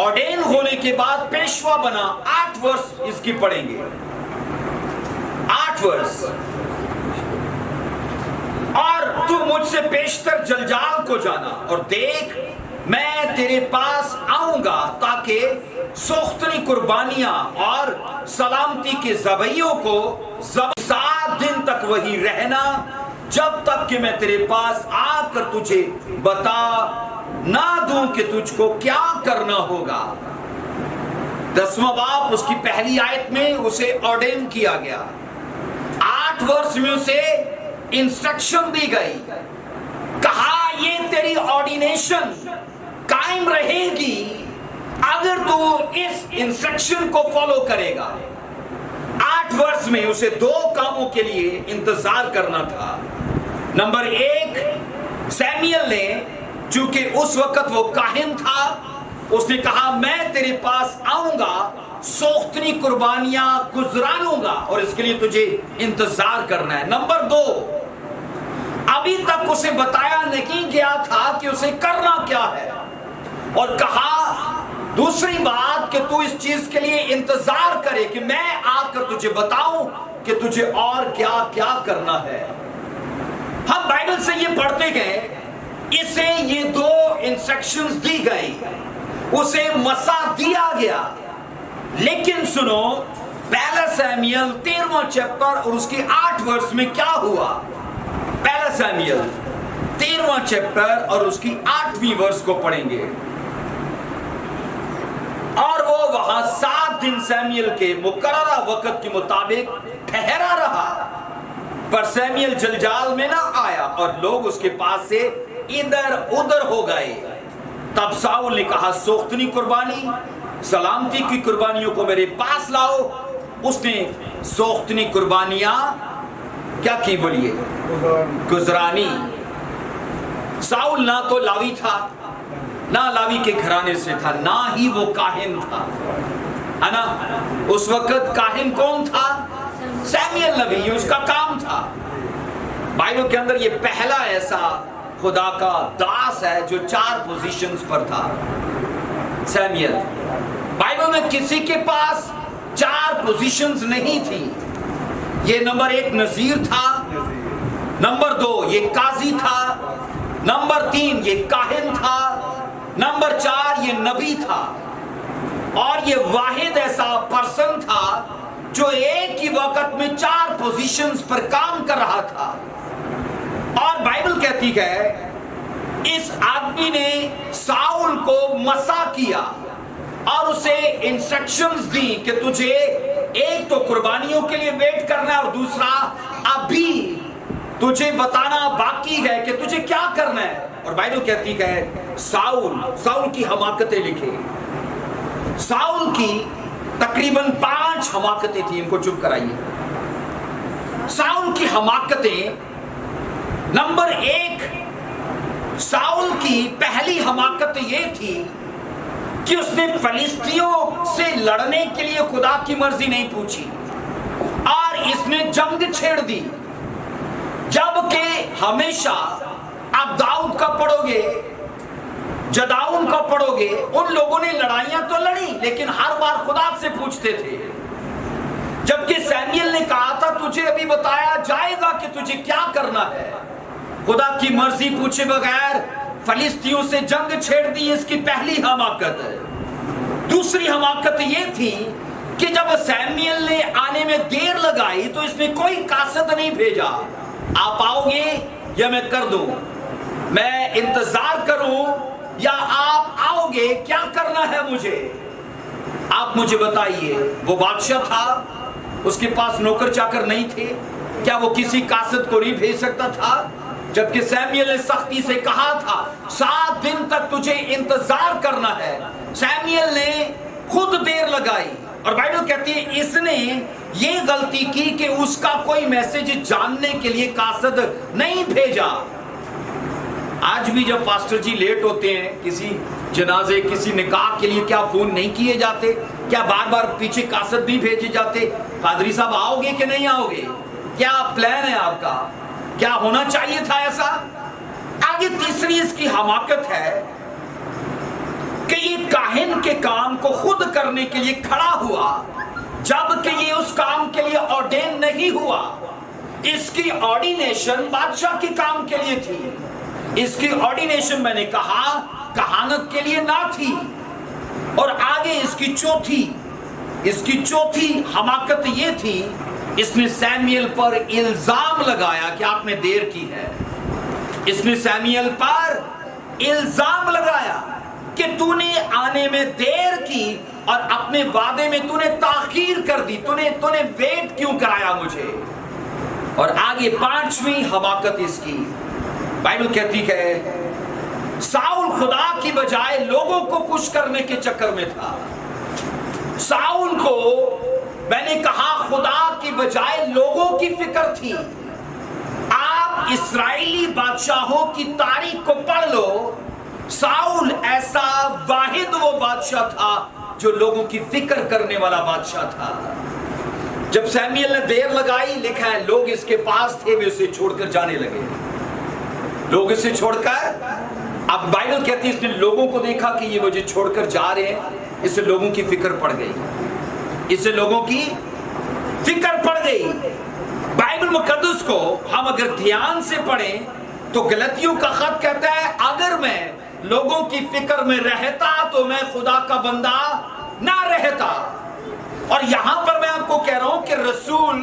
آرڈین ہونے کے بعد پیشوا بنا. 8 ورس اس کی پڑھیں گے, 8 ورس. اور تو مجھ سے پیشتر جلجال کو جانا اور دیکھ میں تیرے پاس آؤں گا تاکہ سوختنی قربانیاں اور سلامتی کے ذبیحوں کو 7 دن تک وہی رہنا جب تک کہ میں تیرے پاس آ کر تجھے بتا نہ دوں کہ تجھ کو کیا کرنا ہوگا. 10واں باب اس کی پہلی آیت میں اسے آرڈین کیا گیا. 8 ورس میں اسے انسٹرکشن دی گئی. کہا یہ تیری آرڈینیشن قائم رہے گی اگر تو اس انسٹرکشن کو فالو کرے گا. 8 ورس میں اسے 2 کاموں کے لیے انتظار کرنا تھا. نمبر 1, سیمیل نے چونکہ اس وقت وہ کاہن تھا, اس نے کہا میں تیرے پاس آؤں گا, سوختنی قربانیاں گزرانوں گا اور اس کے لیے تجھے انتظار کرنا ہے. نمبر 2, ابھی تک اسے بتایا نہیں گیا تھا کہ اسے کرنا کیا ہے, اور کہا دوسری بات کہ تو اس چیز کے لیے انتظار کرے کہ میں آ کر تجھے بتاؤں کہ تجھے اور کیا کیا کرنا ہے. ہم بائبل سے یہ پڑھتے گئے, اسے یہ 2 انسٹرکشنز دی گئی, اسے مسا دیا گیا. لیکن سنو پہلا سیمیل 13واں چیپٹر اور اس کی 8 ورس میں کیا ہوا. پہلا سیمیل 13واں چیپٹر اور اس کی 8ویں ورس کو پڑھیں گے. اور وہ وہاں 7 دن سیمیل کے مقررہ وقت کے مطابق ٹھہرا رہا, پر سیمیل جلجال میں نہ آیا اور لوگ اس کے پاس سے ادھر ادھر ہو گئے. تب ساؤل نے کہا سوختنی قربانی سلامتی کی قربانیوں کو میرے پاس لاؤ. اس نے سوختنی قربانیاں کیا کی, بولیے, گزرانی. ساؤل نہ تو لاوی تھا, نہ لاوی کے گھرانے سے تھا, نہ ہی وہ کاہن تھا, ہے نا. اس وقت کاہن کون تھا؟ سیمیل نبی, یہ اس کا کام تھا. بائبل کے اندر یہ پہلا ایسا خدا کا داس ہے جو 4 پوزیشنز پر تھا. سیمیل, بائبل میں کسی کے پاس 4 پوزیشنز نہیں تھی. یہ نمبر 1 نذیر تھا, نمبر 2 یہ قاضی تھا, نمبر 3 یہ کاہن تھا, نمبر 4 یہ نبی تھا. اور یہ واحد ایسا پرسن تھا جو ایک ہی وقت میں 4 پوزیشنز پر کام کر رہا تھا. اور بائبل کہتی ہے اس آدمی نے ساؤل کو مسا کیا اور اسے انسٹرکشنز دی کہ تجھے ایک تو قربانیوں کے لیے ویٹ کرنا ہے اور دوسرا ابھی تجھے بتانا باقی ہے کہ تجھے کیا کرنا ہے. اور بائبل کہتی ہے ساؤل کی حماقتیں لکھے. ساؤل کی تقریباً 5 حماقتیں تھیں. ان کو چپ کرائیے. ساؤل کی حماقتیں, نمبر 1, ساؤل کی پہلی حماقت یہ تھی کہ اس نے فلسطینیوں سے لڑنے کے لیے خدا کی مرضی نہیں پوچھی اور اس نے جنگ چھیڑ دی. جبکہ ہمیشہ آپ داؤد کا پڑھو گے, جداؤن کا پڑھو گے, ان لوگوں نے لڑائیاں تو لڑی لیکن ہر بار خدا سے پوچھتے تھے. جبکہ سیمیل نے کہا تھا تجھے ابھی بتایا جائے گا کہ تجھے کیا کرنا ہے. خدا کی مرضی پوچھے بغیر فلسطینیوں سے جنگ چھیڑ دی, اس کی پہلی حماقت. دوسری حماقت یہ تھی کہ جب سیمیل نے آنے میں دیر لگائی تو اس نے کوئی قاصد نہیں بھیجا, آپ آؤ گے یا میں کر دوں, میں انتظار کروں یا آپ آؤ گے, کیا کرنا ہے مجھے, آپ مجھے بتائیے. وہ بادشاہ تھا, اس کے پاس نوکر چاکر نہیں تھے, کیا وہ کسی قاصد کو نہیں بھیج سکتا تھا؟ جبکہ سیمیل نے سختی سے کہا تھا 7 دن تک تجھے انتظار کرنا ہے. سیمیل نے خود دیر لگائی اور بائبل کہتی ہے اس نے یہ غلطی کی کہ اس کا کوئی میسج جاننے کے لیے قاصد نہیں بھیجا. آج بھی جب پاسٹر جی لیٹ ہوتے ہیں کسی جنازے کسی نکاح کے لیے کیا فون نہیں کیے جاتے؟ क्या बार बार पीछे कासत नहीं भेजे जाते, पादरी साहब आओगे कि नहीं आओगे, क्या प्लान है आपका, क्या होना चाहिए था ऐसा? आगे तीसरी इसकी हमाकत है कि ये काहिन के काम को खुद करने के लिए खड़ा हुआ, जबकि ये उस काम के लिए ऑर्डेन नहीं हुआ। इसकी ऑर्डिनेशन बादशाह के काम के लिए थी, इसकी ऑर्डिनेशन मैंने कहा कहानत के लिए ना थी। और आगे इसकी चौथी हमाकत ये थी, इसने सैमुएल पर इल्जाम लगाया कि आपने देर की है। इसने सैमुएल पर इल्जाम लगाया कि तूने आने में देर की और अपने वादे में तूने ताखीर कर दी, तूने वेट क्यों कराया मुझे। और आगे पांचवी हमाकत इसकी, बाइबल कहती है साउल खुदा की बजाय लोगों को खुश करने के चक्कर में था। साउल को मैंने कहा खुदा की बजाय लोगों की फिक्र थी। आप इस्राएली बादशाहों की तारीख को पढ़ लो, साउल ऐसा वाहिद वो बादशाह था जो लोगों की फिक्र करने वाला बादशाह था। जब सैमुएल ने देर लगाई, लिखा है लोग इसके पास थे, वे उसे छोड़कर जाने लगे। लोग इसे छोड़कर, अब बाइबल कहती है इसने लोगों को देखा कि ये मुझे छोड़कर जा रहे हैं, इससे लोगों की फिक्र पड़ गई, इससे लोगों की फिक्र पड़ गई। बाइबल मुकद्दस को हम अगर ध्यान से पढ़ें तो गलतियों का खत कहता है अगर मैं लोगों की फिक्र में रहता तो मैं खुदा का बंदा ना रहता। और यहां पर मैं आपको कह रहा हूं कि रसूल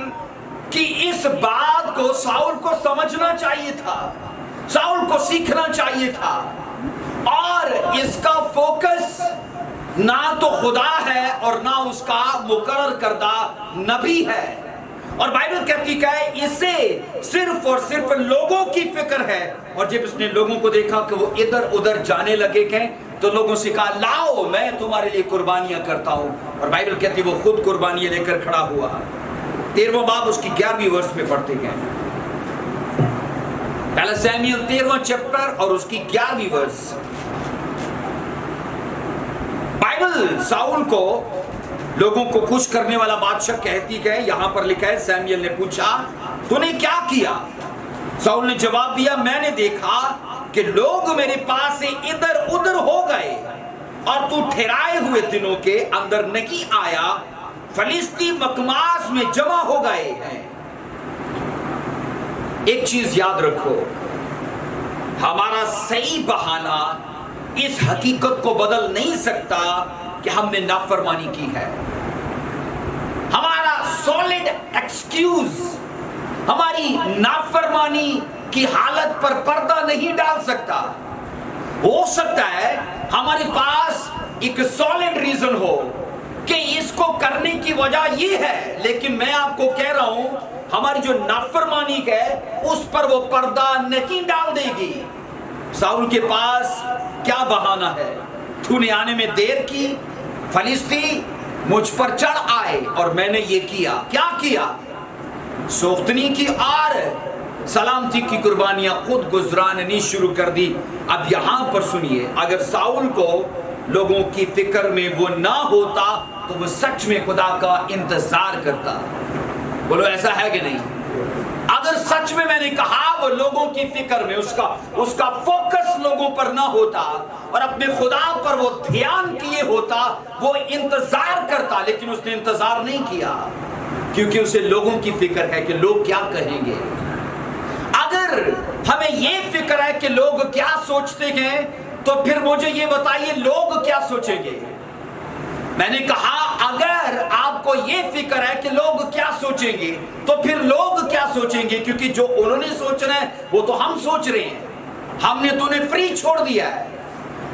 की इस बात को साउल को समझना चाहिए था, साउल को सीखना चाहिए था। और इसका फोकस ना तो खुदा है और ना उसका मुकर्रर करदा नबी है। और बाइबल कहती है इसे सिर्फ और सिर्फ लोगों की फिक्र है। और जब इसने लोगों को देखा कि वो इधर उधर जाने लगे हैं तो लोगों से कहा लाओ मैं तुम्हारे लिए कुर्बानियां करता हूं। और बाइबल कहती वो खुद कुर्बानियां लेकर खड़ा हुआ। 13वां बाब उसकी 11वीं वर्ष में पढ़ते हैं, पहला सैमुएल 13वां चैप्टर और उसकी 11वीं वर्ष। बाइबल साउल को लोगों को खुश करने वाला बादशाह कहती है। यहां पर लिखा है सैमुएल ने पूछा तूने क्या किया? साउल ने जवाब दिया मैंने देखा कि लोग मेरे पास से इधर उधर हो गए और तू ठहराए हुए दिनों के अंदर नहीं आया, फलिस्ती मकमास में जमा हो गए हैं। एक चीज याद रखो, हमारा सही बहाना इस हकीकत को बदल नहीं सकता कि हमने नाफरमानी की है। हमारा सॉलिड एक्सक्यूज हमारी नाफरमानी की हालत पर पर्दा नहीं डाल सकता। हो सकता है हमारे पास एक सॉलिड रीजन हो कि इसको करने की वजह ये है, लेकिन मैं आपको कह रहा हूं हमारी जो नाफरमानी है उस पर वो पर्दा नहीं डाल देगी। साउल के पास क्या बहाना है? तूने आने में देर की, फलिस्ती मुझ पर चढ़ आए और मैंने ये किया। क्या किया? सोख्तनी की और सलामती की कुर्बानियां खुद गुजरानी शुरू कर दी। अब यहां पर सुनिए, अगर साउल को लोगों की फिक्र में वो ना होता तो वो सच में खुदा का इंतजार करता। बोलो ऐसा है कि नहीं? अगर सच में मैंने कहा वो लोगों की फिक्र में उसका फोकस लोगों पर ना होता और अपने खुदा पर वो ध्यान किए होता, वो इंतजार करता, लेकिन उसने इंतजार नहीं किया क्योंकि उसे लोगों की फिक्र है कि लोग क्या कहेंगे। अगर हमें ये फिक्र है कि लोग क्या सोचते हैं तो फिर मुझे ये बताइए लोग क्या सोचेंगे। मैंने कहा अगर आपको ये फिक्र है कि लोग क्या सोचेंगे तो फिर लोग क्या सोचेंगे, क्योंकि जो उन्होंने सोचना है वो तो हम सोच रहे हैं, हमने तो उन्हें फ्री छोड़ दिया है।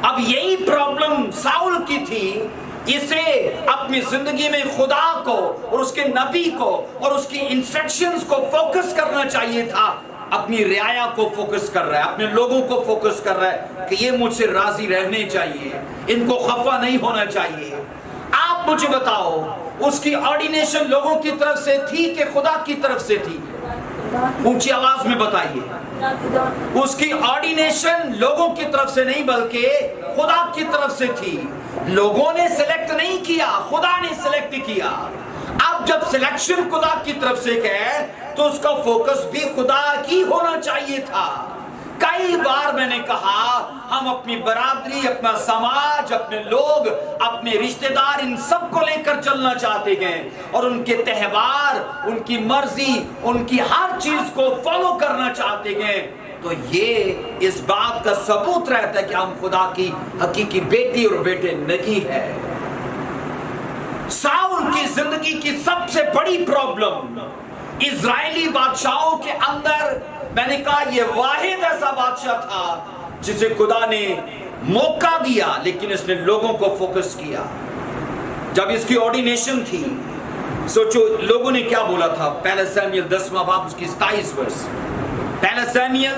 अब यही प्रॉब्लम साउल की थी, इसे अपनी जिंदगी में खुदा को और उसके नबी को और उसकी इंस्ट्रक्शंस को फोकस करना चाहिए था। अपनी रियाया को फोकस कर रहा है, अपने लोगों को फोकस कर रहा है कि ये मुझसे राजी रहने चाहिए, इनको खफा नहीं होना चाहिए। आप मुझे बताओ उसकी ऑर्डिनेशन लोगों की तरफ से थी कि खुदा की तरफ से थी? ऊंची आवाज में बताइए। उसकी ऑर्डिनेशन लोगों की तरफ से नहीं बल्कि खुदा की तरफ से थी। लोगों ने सिलेक्ट नहीं किया, खुदा ने सिलेक्ट किया। अब जब सिलेक्शन खुदा की तरफ से है तो उसका फोकस भी खुदा की होना चाहिए था। कई बार मैंने कहा हम अपनी बरादरी, अपना समाज, अपने लोग, अपने रिश्तेदार, इन सब को लेकर चलना चाहते हैं और उनके त्योहार, उनकी मर्जी, उनकी हर चीज को फॉलो करना चाहते हैं। तो ये इस बात का सबूत रहता है कि हम खुदा की हकीकी बेटी और बेटे नहीं है। साउल की जिंदगी की सबसे बड़ी प्रॉब्लम इजरायली बादशाहों के अंदर, मैंने कहा ये वाहिद ऐसा बादशाह था जिसे खुदा ने मौका दिया लेकिन इसने लोगों को फोकस किया। जब इसकी ऑर्डिनेशन थी, सोचो लोगों ने क्या बोला था। पहला सैमुएल 10वां बाब उसकी 27 वर्ष, पहला सैमुएल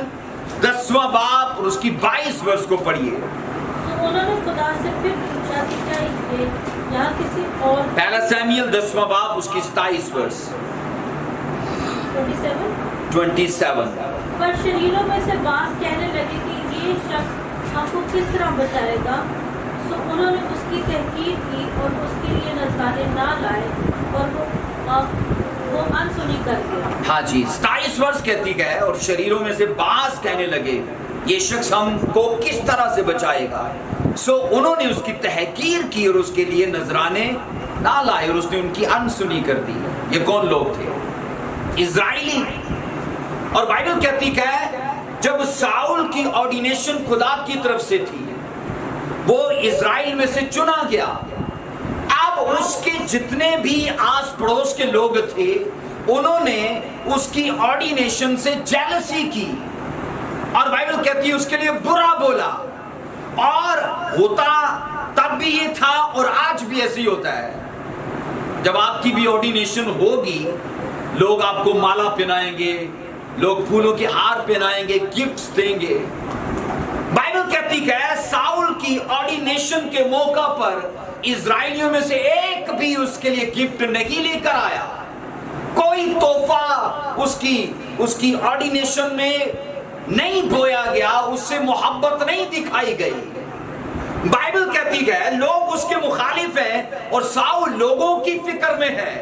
10वां बाब और उसकी 22 वर्ष को पढ़िए।
तो उन्होंने खुदा से फिर पूछा कि क्या ये यहाँ किसी और,
पहला सैमुएल 10वां बाब उसकी 27 वर्ष 27।
पर शरीरों में से बांस कहने लगे कि ये शख्स हमको किस तरह बचाएगा। तो उन्होंने उसकी तहकीर की और उसके लिए नजराने ना लाए और वो अनसुनी कर गया।
हाँ जी, 27 वर्ष कहती है और शरीरों में से बांस कहने लगे ये शख्स हमको किस तरह से बचाएगा। सो उन्होंने उसकी तहकीर की और उसके लिए नजराने ना लाए और उसने उनकी अनसुनी कर दी। ये कौन लोग थे? इजराइली। और बाइबल कहती है जब साउल की ऑर्डिनेशन खुदा की तरफ से थी, वो इजराइल में से चुना गया। अब उसके जितने भी आस पड़ोस के लोग थे उन्होंने उसकी ऑर्डिनेशन से जेलसी की और बाइबल कहती है उसके लिए बुरा बोला। और होता तब भी ये था और आज भी ऐसे ही होता है। जब आपकी भी ऑर्डिनेशन होगी, लोग आपको माला पहनाएंगे, लोग फूलों के हार पहनाएंगे, गिफ्ट्स देंगे। बाइबल कहती है साउल की ऑर्डिनेशन के मौका पर इजराइलियों में से एक भी उसके लिए गिफ्ट नहीं लेकर आया। कोई तोहफा उसकी ऑर्डिनेशन में नहीं बोया गया, उससे मोहब्बत नहीं दिखाई गई। बाइबल कहती है लोग उसके मुखालिफ हैं और साउल लोगों की फिक्र में है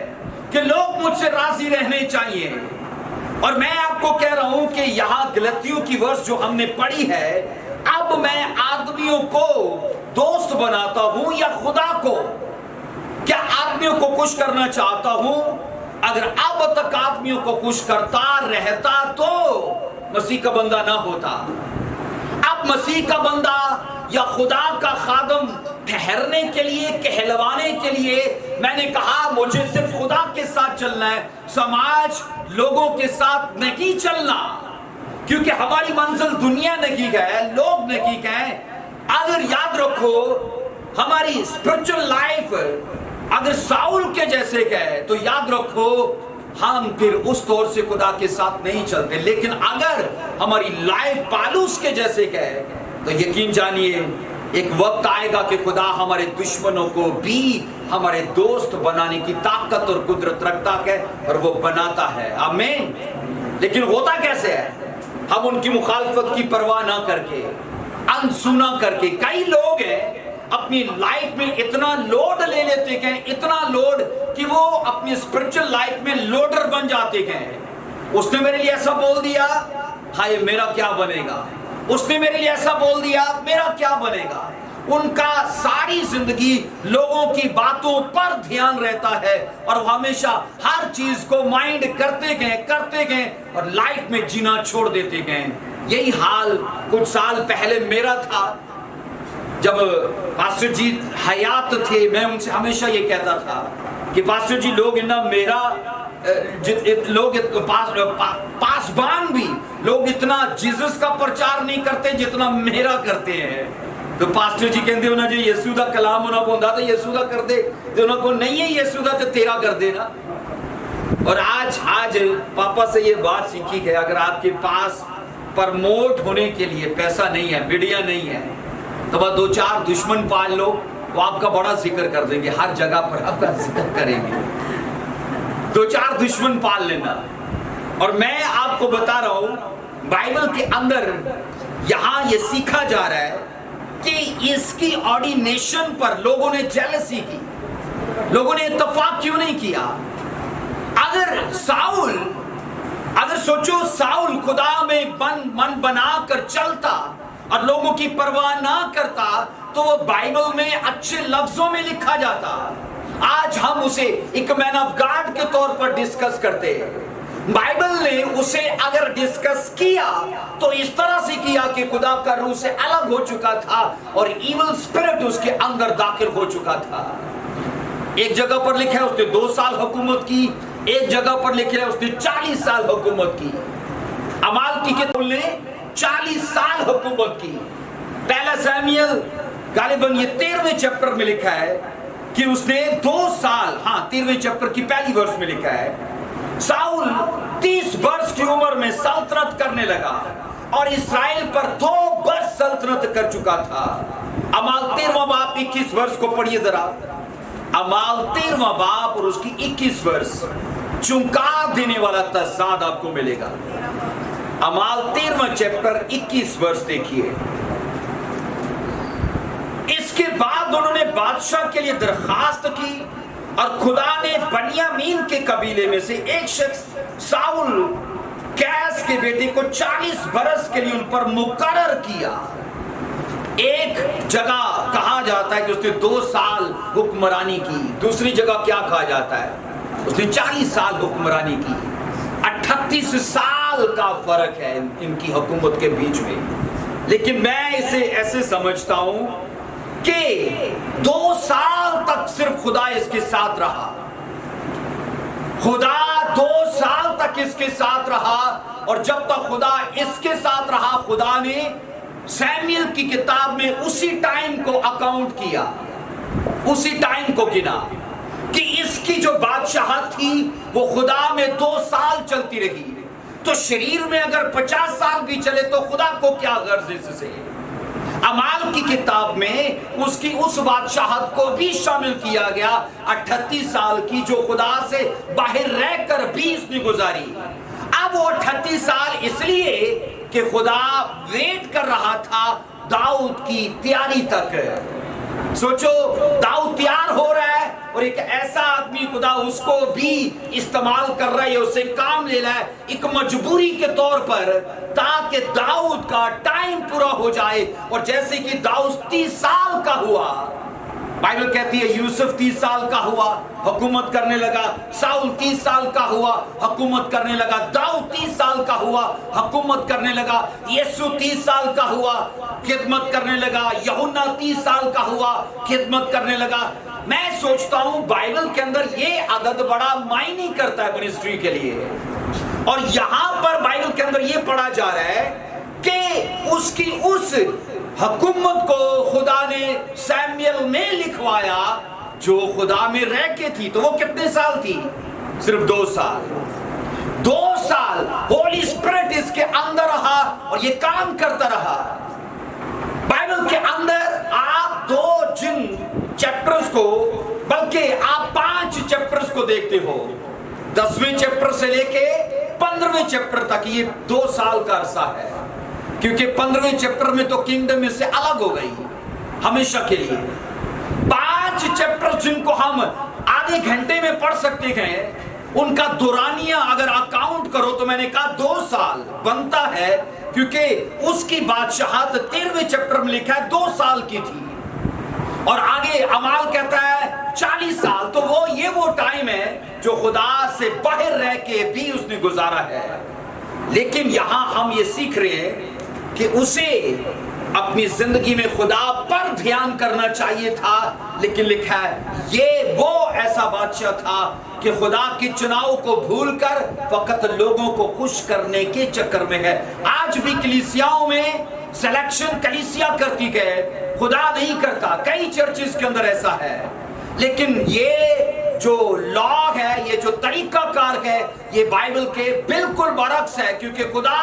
कि लोग मुझसे राजी रहने चाहिए। और मैं आपको कह रहा हूं कि यहां गलतियों की वर्ष जो हमने पढ़ी है, अब मैं आदमियों को दोस्त बनाता हूं या खुदा को? क्या आदमियों को खुश करना चाहता हूं? अगर अब तक आदमियों को खुश करता रहता तो मसीह का बंदा ना होता। अब मसीह का बंदा या खुदा का खादम ठहरने के लिए, कहलवाने के लिए, मैंने कहा मुझे सिर्फ खुदा के साथ चलना है, समाज लोगों के साथ नहीं चलना, क्योंकि हमारी मंजिल दुनिया नहीं है, लोग नहीं है। अगर याद रखो हमारी स्पिरिचुअल लाइफ अगर साउल के जैसे है तो याद रखो हम फिर उस तौर से खुदा के साथ नहीं चलते। लेकिन अगर हमारी लाइफ पालूस के जैसे है तो यकीन जानिए एक वक्त आएगा कि खुदा हमारे दुश्मनों को भी हमारे दोस्त बनाने की ताकत और कुदरत रखता है और वो बनाता है। आमीन। लेकिन होता कैसे है? हम उनकी मुखालफत की परवाह ना करके, अनसुना करके। कई लोग हैं अपनी लाइफ में इतना लोड ले लेते हैं, इतना लोड कि वो अपनी स्पिरिचुअल लाइफ में लोडर बन जाते हैं। उसने मेरे लिए ऐसा बोल दिया, हाय मेरा क्या बनेगा? उसने मेरे लिए ऐसा बोल दिया, मेरा क्या बनेगा? उनका सारी जिंदगी लोगों की बातों पर ध्यान रहता है और वो हमेशा हर चीज को माइंड करते गए और लाइफ में जीना छोड़ देते गए। यही हाल कुछ साल पहले मेरा था। जब पास्टर जी हयात थे, मैं उनसे हमेशा ये कहता था कि पास्टर जी लोग ना मेरा लोग पासबान भी लोग इतना जीसस का प्रचार नहीं करते जितना मेरा करते हैं। तो पास्टर जी कहते हो ना जो यीशु का कलाम होना होता तो यीशु का कर दे, तो उनको नहीं है यीशु का तो तेरा कर देना। और आज पापा से ये बात सीखी है, अगर आपके पास प्रमोट होने के लिए पैसा नहीं है, मीडिया नहीं है, तो बस 2-4 दुश्मन पाल लो, वो आपका बड़ा जिक्र कर देंगे, हर जगह पर आपका जिक्र करेंगे। 2-4 दुश्मन पाल लेना। और मैं आपको बता रहा हूं बाइबल के अंदर यहां ये सीखा जा रहा है कि इसकी ऑर्डिनेशन पर लोगों ने जेलसी की, लोगों ने इत्तेफाक क्यों नहीं किया? अगर सोचो साउल खुदा में मन बना कर चलता और लोगों की परवाह ना करता तो वो बाइबल में अच्छे लफ्जों में लिखा जाता। आज हम उसे एक मैन ऑफ गॉड के तौर पर डिस्कस करते हैं। बाइबल ने उसे अगर डिस्कस किया तो इस तरह से किया कि खुदा का रूह से अलग हो चुका था और इविल स्पिरिट उसके अंदर दाखिल हो चुका था। एक जगह पर लिखा है उसने 2 साल हुकूमत की, एक जगह पर लिखा है उसने 40 साल हुकूमत की। अमालेकी के दौर ने 40 साल हुकूमत की। पहला शमूएल गालिबन ये 13वें चैप्टर में लिखा है कि उसने 2 साल, 13वें चैप्टर की पहली वर्ष में लिखा है, साउल 30 वर्ष की उम्र में सल्तनत करने लगा और इस्राएल पर 2 वर्ष सल्तनत कर चुका था। अमाल 13वां बाप 21 वर्ष को पढ़िए जरा। अमाल 13वां बाप और उसकी 21 वर्ष, चुंका देने वाला तजाद आपको मिलेगा। अमाल 13वां चैप्टर 21 वर्ष देखिए। इसके बाद उन्होंने बादशाह के लिए दरखास्त की और खुदा ने बनियामीन के कबीले में से एक शख्स साउल कैस के बेटे को 40 बरस के लिए उन पर मुकर्रर किया। एक जगह कहा जाता है कि उसने 2 साल हुक्मरानी की, दूसरी जगह क्या कहा जाता है उसने 40 साल हुक्मरानी की। 38 साल का फर्क है इनकी हुकूमत के बीच में। लेकिन मैं इसे ऐसे समझता हूं कि 2 साल तक सिर्फ खुदा इसके साथ रहा। खुदा 2 साल तक इसके साथ रहा और जब तक खुदा इसके साथ रहा खुदा ने शमूएल की किताब में उसी टाइम को अकाउंट किया, उसी टाइम को गिना कि इसकी जो बादशाहत थी वो खुदा में 2 साल चलती रही। तो शरीर में अगर 50 साल भी चले तो खुदा को क्या गर्ज इससे। अमाल की किताब में उसकी उस बादशाहत को भी शामिल किया गया 38 साल की, जो खुदा से बाहर रहकर भी इसने गुजारी। अब वो 38 साल इसलिए कि खुदा वेट कर रहा था दाऊद की तैयारी तक। सोचो दाऊद तैयार हो रहा है और एक ऐसा आदमी खुदा उसको भी इस्तेमाल कर रहा है, उसे काम ले रहा है एक मजबूरी के तौर पर, ताकि दाऊद का टाइम पूरा हो जाए। और जैसे कि दाऊद 30 साल का हुआ, बाइबल कहती है यूसुफ 30 साल का हुआ, हुकूमत करने लगा। साउल 30 साल का हुआ, हुकूमत करने लगा। दाऊद 30 साल का हुआ, हुकूमत करने लगा। यीशु 30 साल का हुआ, खिदमत करने लगा। यूहन्ना 30 साल का हुआ, खिदमत करने लगा। मैं सोचता हूं बाइबल के अंदर ये अदद बड़ा मायने करता है मिनिस्ट्री के लिए। और यहां पर बाइबल के अंदर ये पढ़ा जा रहा है कि उसकी उस हुकूमत को खुदा ने शमूएल में लिखवाया जो खुदा में रह के थी। तो वो कितने साल थी? सिर्फ 2 साल। 2 साल होली स्पिरिट इसके अंदर रहा और ये काम करता रहा। बाइबल के अंदर आप 2 जिन चैप्टर्स को, बल्कि आप 5 चैप्टर्स को देखते हो, 10वें चैप्टर से लेके 15वें चैप्टर तक। ये 2 साल का अरसा है, क्योंकि 15वें चैप्टर में तो किंगडम में से अलग हो गई हमेशा के लिए। 5 चैप्टर जिनको हम आधे घंटे में पढ़ सकते हैं, उनका दुरानिया अगर अकाउंट करो तो मैंने कहा 2 साल बनता है, क्योंकि उसकी बादशाहत 13वें चैप्टर में लिखा है 2 साल की थी। और आगे अमाल कहता है 40 साल। तो वो टाइम है जो खुदा से बाहर रह के भी उसने गुजारा है। लेकिन यहां हम ये सीख रहे हैं कि उसे अपनी जिंदगी में खुदा पर ध्यान करना चाहिए था। लेकिन लिखा है ये वो ऐसा बादशाह था कि खुदा के चुनाव को भूलकर फकत लोगों को खुश करने के चक्कर में है। आज भी कलीसियाओं में सिलेक्शन कलीसिया करती है, खुदा नहीं करता। कई चर्चेस के अंदर ऐसा है। लेकिन ये जो लॉ है, ये जो तरीकाकार है, ये बाइबल के बिल्कुल बरक्स है, क्योंकि खुदा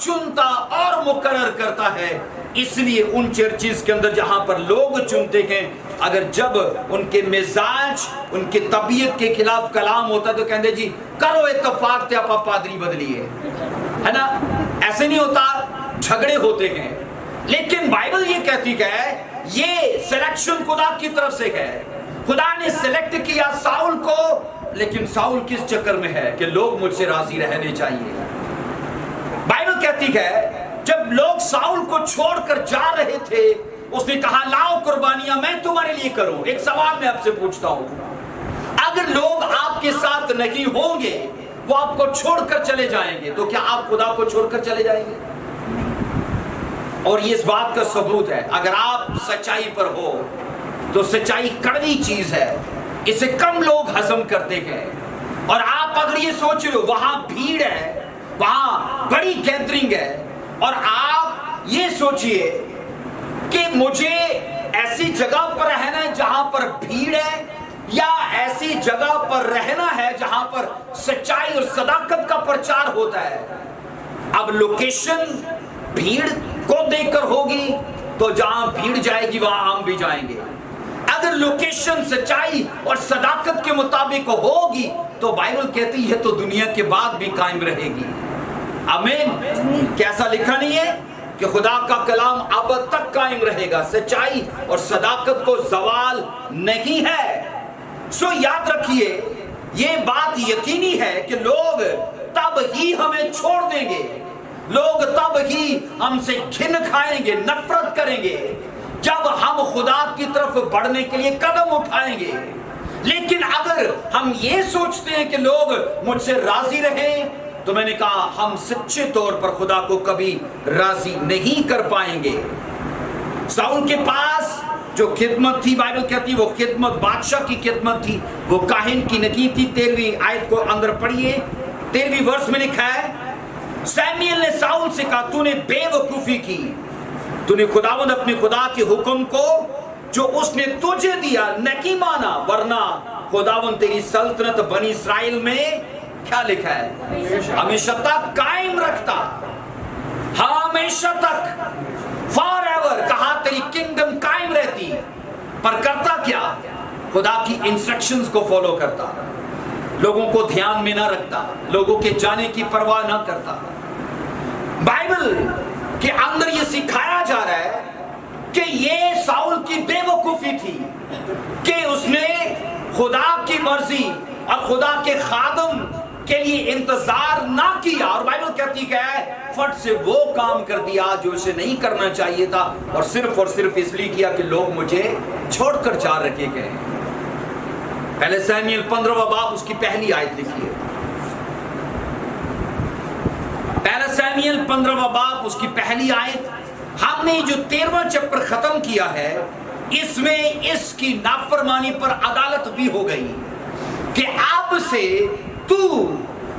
चुनता और मुकर्रर करता है। इसलिए उन चर्चेस के अंदर जहां पर लोग चुनते हैं, अगर जब उनके मिजाज, उनके तबीयत के खिलाफ कलाम होता तो कहते जी करो इत्तेफाक ते आप पादरी बदलिए, है ना? ऐसे नहीं होता, झगड़े होते हैं। लेकिन बाइबल ये कहती है ये सिलेक्शन खुदा की तरफ से है। खुदा ने सिलेक्ट किया साउल को, लेकिन साउल किस चक्कर में है कि लोग मुझसे राजी रहने चाहिए। बाइबल कहती है जब लोग साउल को छोड़कर जा रहे थे, उसने कहा लाओ कुर्बानियां मैं तुम्हारे लिए करूं। एक सवाल मैं आपसे पूछता हूं, अगर लोग आपके साथ नहीं होंगे, वो आपको छोड़कर चले जाएंगे, तो क्या आप खुदा को छोड़कर चले जाएंगे? और ये इस बात का सबूत है, अगर आप सच्चाई पर हो तो सच्चाई कड़वी चीज है, इसे कम लोग हजम करते हैं। और आप अगर ये सोच रहे हो वहां भीड़ है, वहां बड़ी गैदरिंग है, और आप ये सोचिए कि मुझे ऐसी जगह पर रहना है जहां पर भीड़ है, या ऐसी जगह पर रहना है जहां पर सच्चाई और सदाकत का प्रचार होता है। अब लोकेशन भीड़ को देखकर होगी तो जहां भीड़ जाएगी वहां हम भी जाएंगे। अगर लोकेशन सच्चाई और सदाकत के मुताबिक होगी तो बाइबल कहती है तो दुनिया के बाद भी कायम रहेगी। आमीन। कैसा लिखा नहीं है कि खुदा का कलाम अब तक कायम रहेगा, सच्चाई और सदाकत को जवाल नहीं है। सो याद रखिए, ये बात यकीनी है कि लोग तब ही हमें छोड़ देंगे, लोग तब ही हमसे घिन खाएंगे, नफरत करेंगे, जब हम खुदा की तरफ बढ़ने के लिए कदम उठाएंगे। लेकिन अगर हम ये सोचते हैं कि लोग मुझसे राजी रहें, तो मैंने कहा हम सच्चे तौर पर खुदा को कभी राजी नहीं कर पाएंगे। साउल के पास जो खिदमत थी, बाइबल कहती वो खिदमत बादशाह की खिदमत थी, वो काहिन की नहीं थी। 13वीं आयत को अंदर पढ़िए, 13वीं वर्ष में लिखा है, सैमुएल ने साउल से कहा तूने बेवकूफी की, तूने खुदावंद अपने खुदा के हुक्म को जो उसने तुझे दिया नहीं माना, वरना खुदावंद तेरी सल्तनत बनी इस्राएल में क्या लिखा है हमेशा तक कायम रखता, हमेशा तक, फॉर एवर, कहा तेरी किंगडम कायम रहती। पर करता क्या? खुदा की इंस्ट्रक्शंस को फॉलो करता, लोगों को ध्यान में ना रखता, लोगों के जाने की परवाह ना करता। बाइबल के अंदर ये सिखाया जा रहा है कि ये साउल की बेवकूफी थी कि उसने खुदा की मर्जी और खुदा के खादम के लिए इंतजार ना किया, और बाइबल कहती है फट से वो काम कर दिया जो उसे नहीं करना चाहिए था, और सिर्फ इसलिए किया कि लोग मुझे छोड़कर जा रखे गए। पहले सैमुएल 15वां बाब उसकी पहली आयत लिखिए, पहला सैमुएल 15वां बाब उसकी पहली आयत। हमने जो 13वां चैप्टर खत्म किया है, इसमें इसकी नाफरमानी पर अदालत भी हो गई कि अब से तू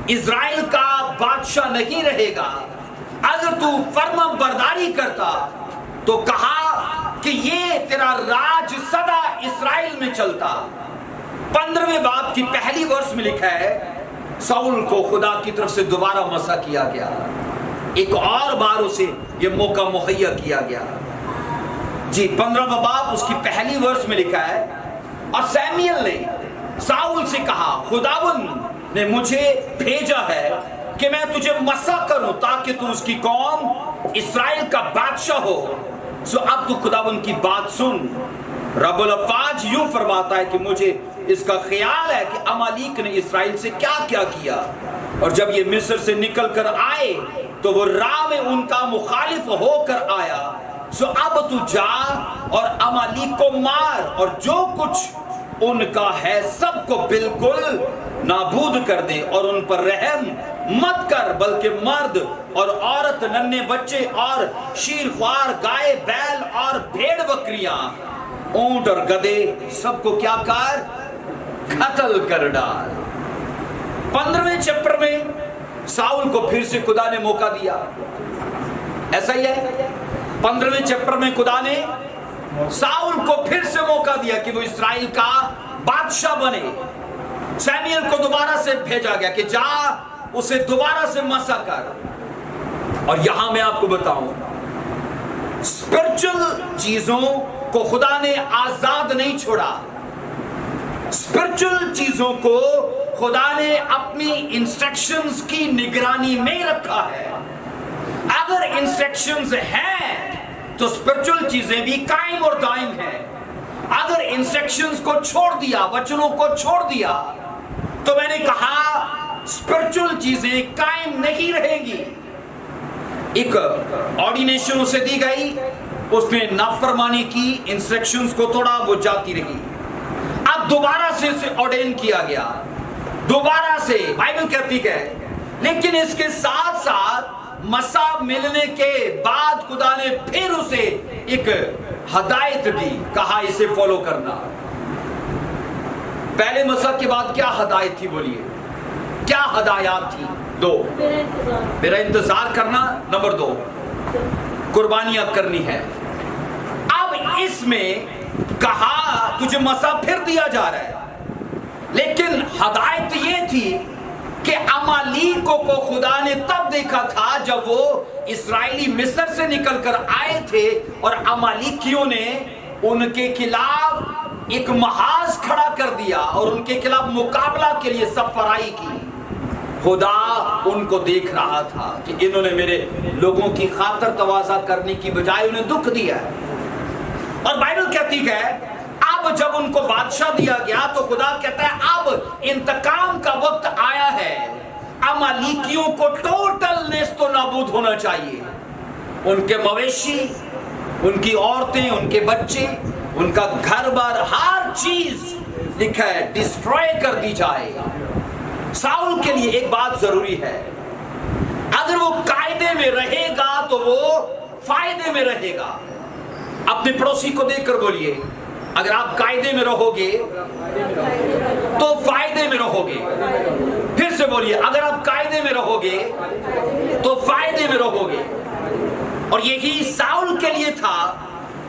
इज़राइल का बादशाह नहीं रहेगा। अगर तू फर्मा बरदारी करता तो कहा कि ये तेरा राज सदा इस्राएल में चलता। 15वें बाब की पहली वर्ष में लिखा है साउल को खुदा की तरफ से दोबारा मसा किया गया, एक और बार उसे ये मौका मुहैया किया गया। जी 15वां बाब उसकी पहली वर्ष में लिखा है, और सैमुएल ने साउल से कहा खुदावंद ने मुझे भेजा है कि मैं तुझे मसा करूं ताकि तू उसकी कौम इस्राएल का बादशाह हो। सो अब तू खुदावंद की बात सुन। रब्बुल अफ़वाज यूं फरमाता है कि मुझे इसका ख्याल है कि अमालीक ने इस्राएल से क्या क्या किया, और जब ये मिस्र से निकल कर आए तो वो राह में उनका मुखालिफ होकर आया। सो अब तू जा और अमालीक को मार, और जो कुछ उनका है सबको बिल्कुल नाबूद कर दे, और उन पर रहम मत कर, बल्कि मर्द और औरत, नन्हे बच्चे और शीरख्वार, गाय बैल और भेड़ बकरियां, ऊंट और गधे, सबको क्या कर कत्ल कर डाल। 15वें चैप्टर में साउल को फिर से खुदा ने मौका दिया, ऐसा ही है। 15वें चैप्टर में खुदा ने साउल को फिर से मौका दिया कि वो इस्राएल का बादशाह बने। सैमुएल को दोबारा से भेजा गया कि जा उसे दोबारा से मसा कर। और यहां मैं आपको बताऊं, स्पिरिचुअल चीजों को खुदा ने आजाद नहीं छोड़ा, स्पिरिचुअल चीजों को खुदा ने अपनी इंस्ट्रक्शंस की निगरानी में रखा है। अगर इंस्ट्रक्शंस हैं तो स्पिरिचुअल चीजें भी कायम और दायम हैं। अगर इंस्ट्रक्शंस को छोड़ दिया, वचनों को छोड़ दिया, तो मैंने कहा स्पिरिचुअल चीजें कायम नहीं रहेंगी। एक ऑर्डिनेशन उसे दी गई, उसने नाफरमानी की, इंस्ट्रक्शंस को तोड़ा, वो जाती रही। अब दोबारा से उसे ऑर्डेन किया गया, दोबारा से, बाइबल कहती है। लेकिन इसके साथ साथ मसा मिलने के बाद खुदा ने फिर उसे एक हदायत दी, कहा इसे फॉलो करना। पहले मसा के बाद क्या हदायत थी, बोलिए क्या हदायत थी? दो, मेरा इंतजार करना, नंबर 2 कुर्बानियां करनी है। अब इसमें कहा तुझे मसा फिर दिया जा रहा है, लेकिन हदायत ये थी कि अमालीकों को खुदा ने तब देखा था जब वो इस्राएली मिस्र से निकलकर आए थे और अमालीकियों ने उनके खिलाफ एक महाज खड़ा कर दिया और उनके खिलाफ मुकाबला के लिए सफराई की। खुदा उनको देख रहा था कि इन्होंने मेरे लोगों की खातर तवाज़ा करने की बजाय उन्हें दुख दिया है। और बाइबल कहती है अब जब उनको बादशाह दिया गया तो खुदा कहता है अब इंतकाम का वक्त आया है, अमालीकियों को टोटल नेस्तो नाबूद होना चाहिए। उनके मवेशी, उनकी औरतें, उनके बच्चे, उनका घर बार, हर चीज लिखा है डिस्ट्रॉय कर दी जाए। साउल के लिए एक बात जरूरी है, अगर वो कायदे में रहेगा तो वो फायदे में रहेगा। अपने पड़ोसी को देखकर बोलिए अगर आप कायदे में रहोगे तो फायदे में रहोगे। फिर से बोलिए अगर आप कायदे में रहोगे तो फायदे में रहोगे। और यही साउल के लिए था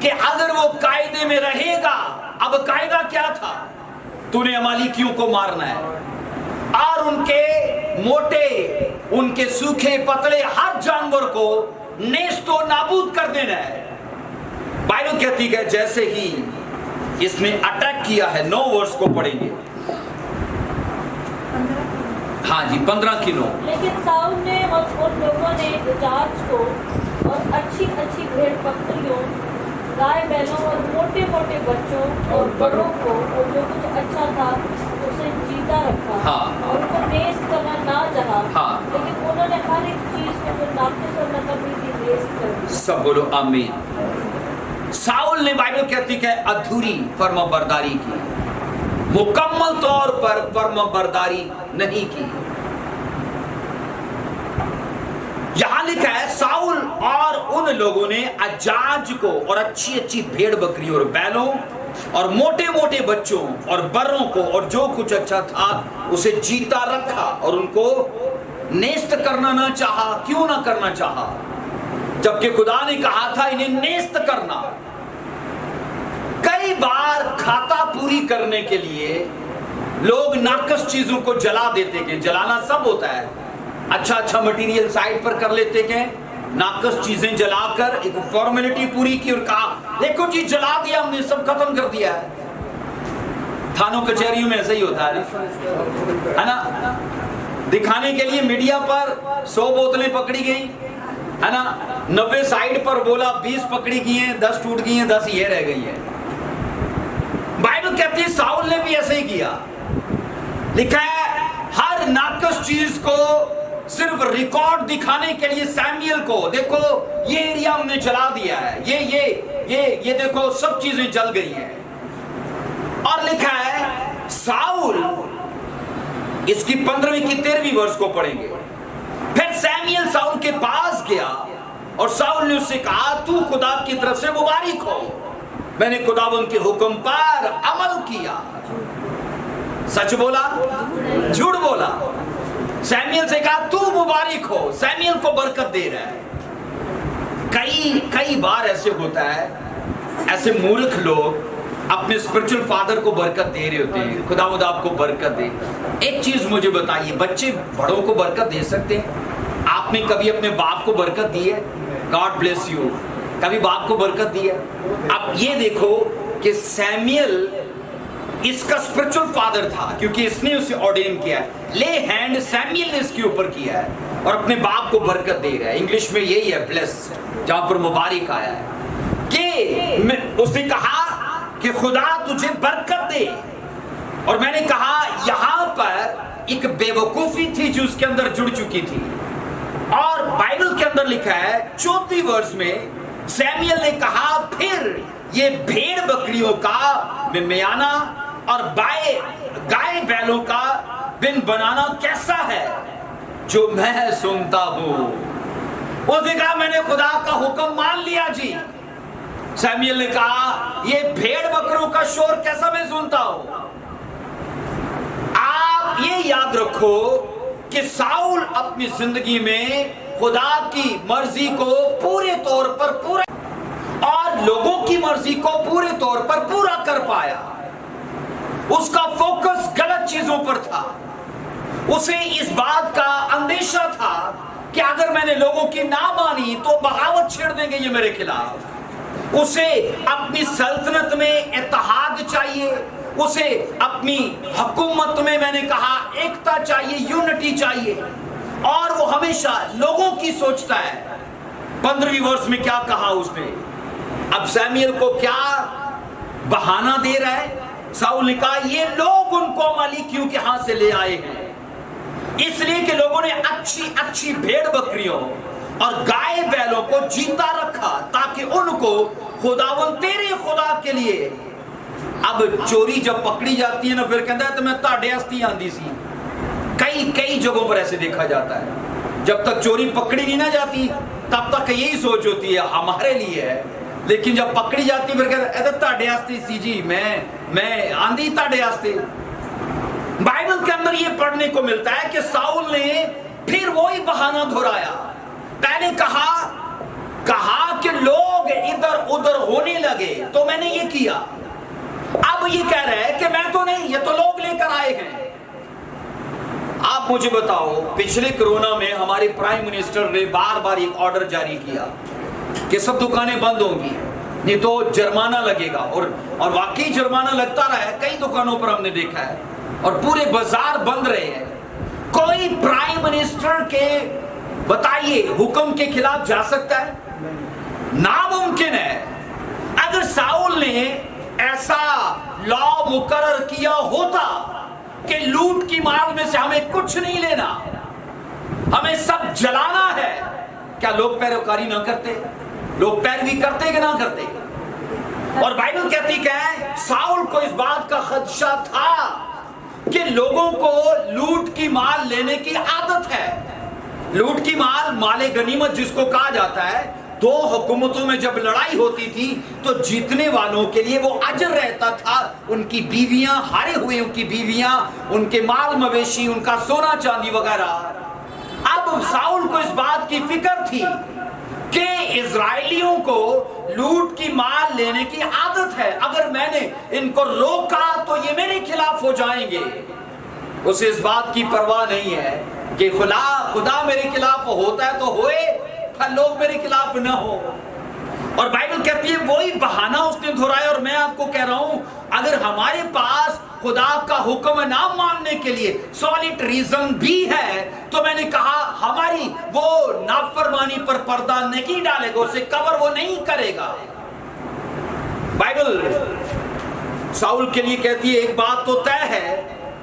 कि अगर वो कायदे में रहेगा, अब कायदा क्या था? तूने अमालीकियों को मारना है और उनके मोटे, उनके सूखे पतले हर जानवर को नेस्तो नाबूद कर देना है। बाइबल कहती है जैसे ही इसने अटैक किया है, 9 वर्ष को पढ़ेंगे। हाँ जी 15 की 9।
लेकिन साउल ने और उन लोगों ने जांच को और अच्छी अच्छी भेड़ बकरियों, गाय बैलों और मोटे मोटे बच्चों और बड़ों को और जो कुछ अच्छा था उसे जीता रखा।
हाँ।
और उनको नेस्त करना ना चाहा।
हाँ।
लेकिन उन्होंने हर एक चीज को जो नाक़िस और नकमी थी नेस्त कर दी।
सब बोलो आमीन। साउल ने बाइबल कहती है अधूरी फर्माबरदारी की, मुकम्मल तौर पर फर्माबरदारी नहीं की। यहां लिखा है साउल और उन लोगों ने अजाज को और अच्छी अच्छी भेड़ बकरी और बैलों और मोटे मोटे बच्चों और बर्रों को और जो कुछ अच्छा था उसे जीता रखा और उनको नेस्त करना ना चाहा। क्यों ना करना चाहा? जबकि खुदा ने कहा था इन्हें नेस्त करना। कई बार खाता पूरी करने के लिए लोग नाकस चीजों को जला देते हैं। जलाना सब होता है, अच्छा अच्छा मटेरियल साइड पर कर लेते हैं, नाकस चीजें जलाकर एक फॉर्मेलिटी पूरी की और कहा देखो जी जला दिया हमने, सब खत्म कर दिया है। थानों कचहरियों में ऐसा ही होता है ना? दिखाने के लिए मीडिया पर 100 बोतलें पकड़ी गई है ना, 90 साइड पर बोला 20 पकड़ी गई हैं, 10 टूट गई हैं, 10 ये रह गई है। बाइबल कहती है साउल ने भी ऐसे ही किया। लिखा है हर नाकस चीज को सिर्फ रिकॉर्ड दिखाने के लिए सैमुएल को देखो ये एरिया हमने जला दिया है, ये देखो सब चीजें जल गई हैं। और लिखा है साउल, इसकी 15वीं की 13वीं वर्ष को पढ़ेंगे। फिर सैमुएल साउल के पास गया और साउल ने उससे कहा तू खुदा की तरफ से मुबारक हो, मैंने खुदावंद के हुक्म पर अमल किया। सच बोला झूठ बोला? सैमुएल से कहा तू मुबारक हो, सैमुएल को बरकत दे रहा है। कई बार ऐसे होता है, ऐसे मूर्ख लोग अपने स्पिरिचुअल फादर को बरकत दे रहे होते हैं, खुदावंद आपको बरकत दे। एक चीज मुझे बताइए, बच्चे बड़ों को बरकत दे सकते हैं? आपने कभी अपने बाप को बरकत दी है? God bless you. कभी बाप को बरकत दी है? अब ये देखो कि सैमुएल इसका स्पिरिचुअल फादर था क्योंकि इसने उसे ऑर्डेन किया है। ले हैंड सैमुएल ने इसके ऊपर किया है और अपने बाप को बरकत दे रहा है। इंग्लिश में यही है ब्लेस, जहां पर मुबारक आया है। उसने कहा कि खुदा तुझे बरकत दे। और मैंने कहा यहां पर एक बेवकूफी थी जो उसके अंदर जुड़ चुकी थी। और बाइबल के अंदर लिखा है 34 वर्ष में सैमुएल ने कहा फिर ये भेड़ बकरियों का मियाना और गाय बैलों का बिन बनाना कैसा है जो मैं सुनता हूं। उसने कहा मैंने खुदा का हुक्म मान लिया जी। सैमुएल ने कहा ये भेड़ बकरों का शोर कैसा मैं सुनता हूं। आप ये याद रखो कि साउल अपनी जिंदगी में खुदा की मर्जी को पूरे तौर पर पूरा और लोगों की मर्जी को पूरे तौर पर पूरा कर पाया। उसका फोकस गलत चीजों पर था। उसे इस बात का अंदेशा था कि अगर मैंने लोगों की ना मानी तो बगावत छेड़ देंगे ये मेरे खिलाफ। उसे अपनी सल्तनत में इत्तेहाद चाहिए, उसे अपनी हुकूमत में मैंने कहा एकता चाहिए, यूनिटी चाहिए, और वो हमेशा लोगों की सोचता है। 15वीं वर्ष में क्या कहा उसने, अब सैमुएल को क्या बहाना दे रहा है। साउल ने कहा ये लोग उनको अमालेकियों के हाथ से ले आए हैं, इसलिए कि लोगों ने अच्छी अच्छी भेड़ बकरियों और गाय बैलों को जीता रखा ताकि उनको खुदावन तेरे खुदा के लिए। अब चोरी जब पकड़ी जाती है ना फिर कहता है तो मैं ताड़े हस्ती आंदी सी। कई जगहों पर ऐसे देखा जाता है, जब तक चोरी पकड़ी नहीं ना जाती तब तक यही सोच होती है हमारे लिए है, लेकिन जब पकड़ी जाती फिर कहता है ताड़े हस्ती सी जी, मैं आंधी ताड़े हस्ते। बाइबल के अंदर ये पढ़ने को मिलता है कि साउल ने फिर वही बहाना दोहराया। पहले कहा कि लोग इधर उधर होने लगे तो मैंने ये किया। अब ये कह रहा है कि मैं तो नहीं, ये तो लोग लेकर आए हैं। आप मुझे बताओ, पिछले कोरोना में हमारे प्राइम मिनिस्टर ने बार बार एक ऑर्डर जारी किया कि सब दुकानें बंद होंगी, नहीं तो जुर्माना लगेगा। और वाकई जुर्माना लगता रहा है, कई दुकानों पर हमने देखा है, और पूरे बाजार बंद रहे हैं। कोई प्राइम मिनिस्टर के बताइए हुक्म के खिलाफ जा सकता है? नामुमकिन है। अगर साउल ने ऐसा लॉ मुकर्रर किया होता कि लूट की माल में से हमें कुछ नहीं लेना, हमें सब जलाना है, क्या लोग पैरोकारी ना करते? लोग पैरवी करते कि ना करते? और बाइबल कहती है साउल को इस बात का खदशा था कि लोगों को लूट की माल लेने की आदत है। लूट की माल, माले गनीमत जिसको कहा जाता है, दो हुकूमतों में जब लड़ाई होती थी तो जीतने वालों के लिए वो अजर रहता था, उनकी बीवियां, हारे हुए उनकी बीवियां, उनके माल मवेशी, उनका सोना चांदी वगैरह। अब साउल को इस बात की फिक्र थी कि इजराइलियों को लूट की माल लेने की आदत है, अगर मैंने इनको रोका तो ये मेरे खिलाफ हो जाएंगे। उसे इस बात की परवाह नहीं है कि खुदा मेरे खिलाफ होता है तो होए, लोग मेरे खिलाफ न हो। और बाइबल कहती है वही बहाना उसने दोहराया। और मैं आपको कह रहा हूं, अगर हमारे पास खुदा का हुक्म ना मानने के लिए सॉलिड रीजन भी है तो मैंने कहा हमारी वो नाफरमानी पर पर्दा नहीं डालेगा, उसे कवर वो नहीं करेगा। बाइबल साउल के लिए कहती है एक बात तो तय है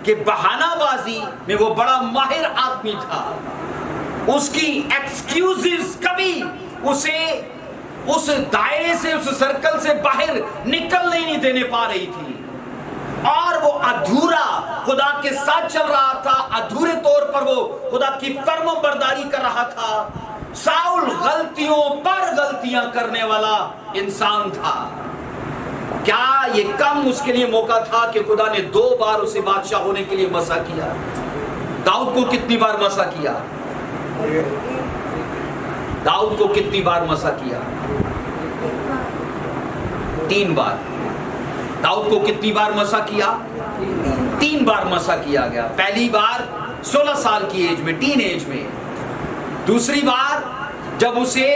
कि बहानाबाजी में वो बड़ा माहिर आदमी था। उसकी एक्सक्यूजेस कभी उसे उस दायरे से, उस सर्कल से बाहर निकलने नहीं देने पा रही थी, और वो अधूरा खुदा के साथ चल रहा था, अधूरे तौर पर वो खुदा की फर्माबरदारी कर रहा था। साउल गलतियों पर गलतियां करने वाला इंसान था। क्या ये कम उसके लिए मौका था कि खुदा ने 2 बार उसे बादशाह होने के लिए मसा किया? दाऊद को कितनी बार मसा किया? दाऊद को कितनी बार मसा किया? 3 बार। दाऊद को कितनी बार मसा किया? 3 बार मसा किया गया। पहली बार 16 साल की एज में, टीन एज में। दूसरी बार जब उसे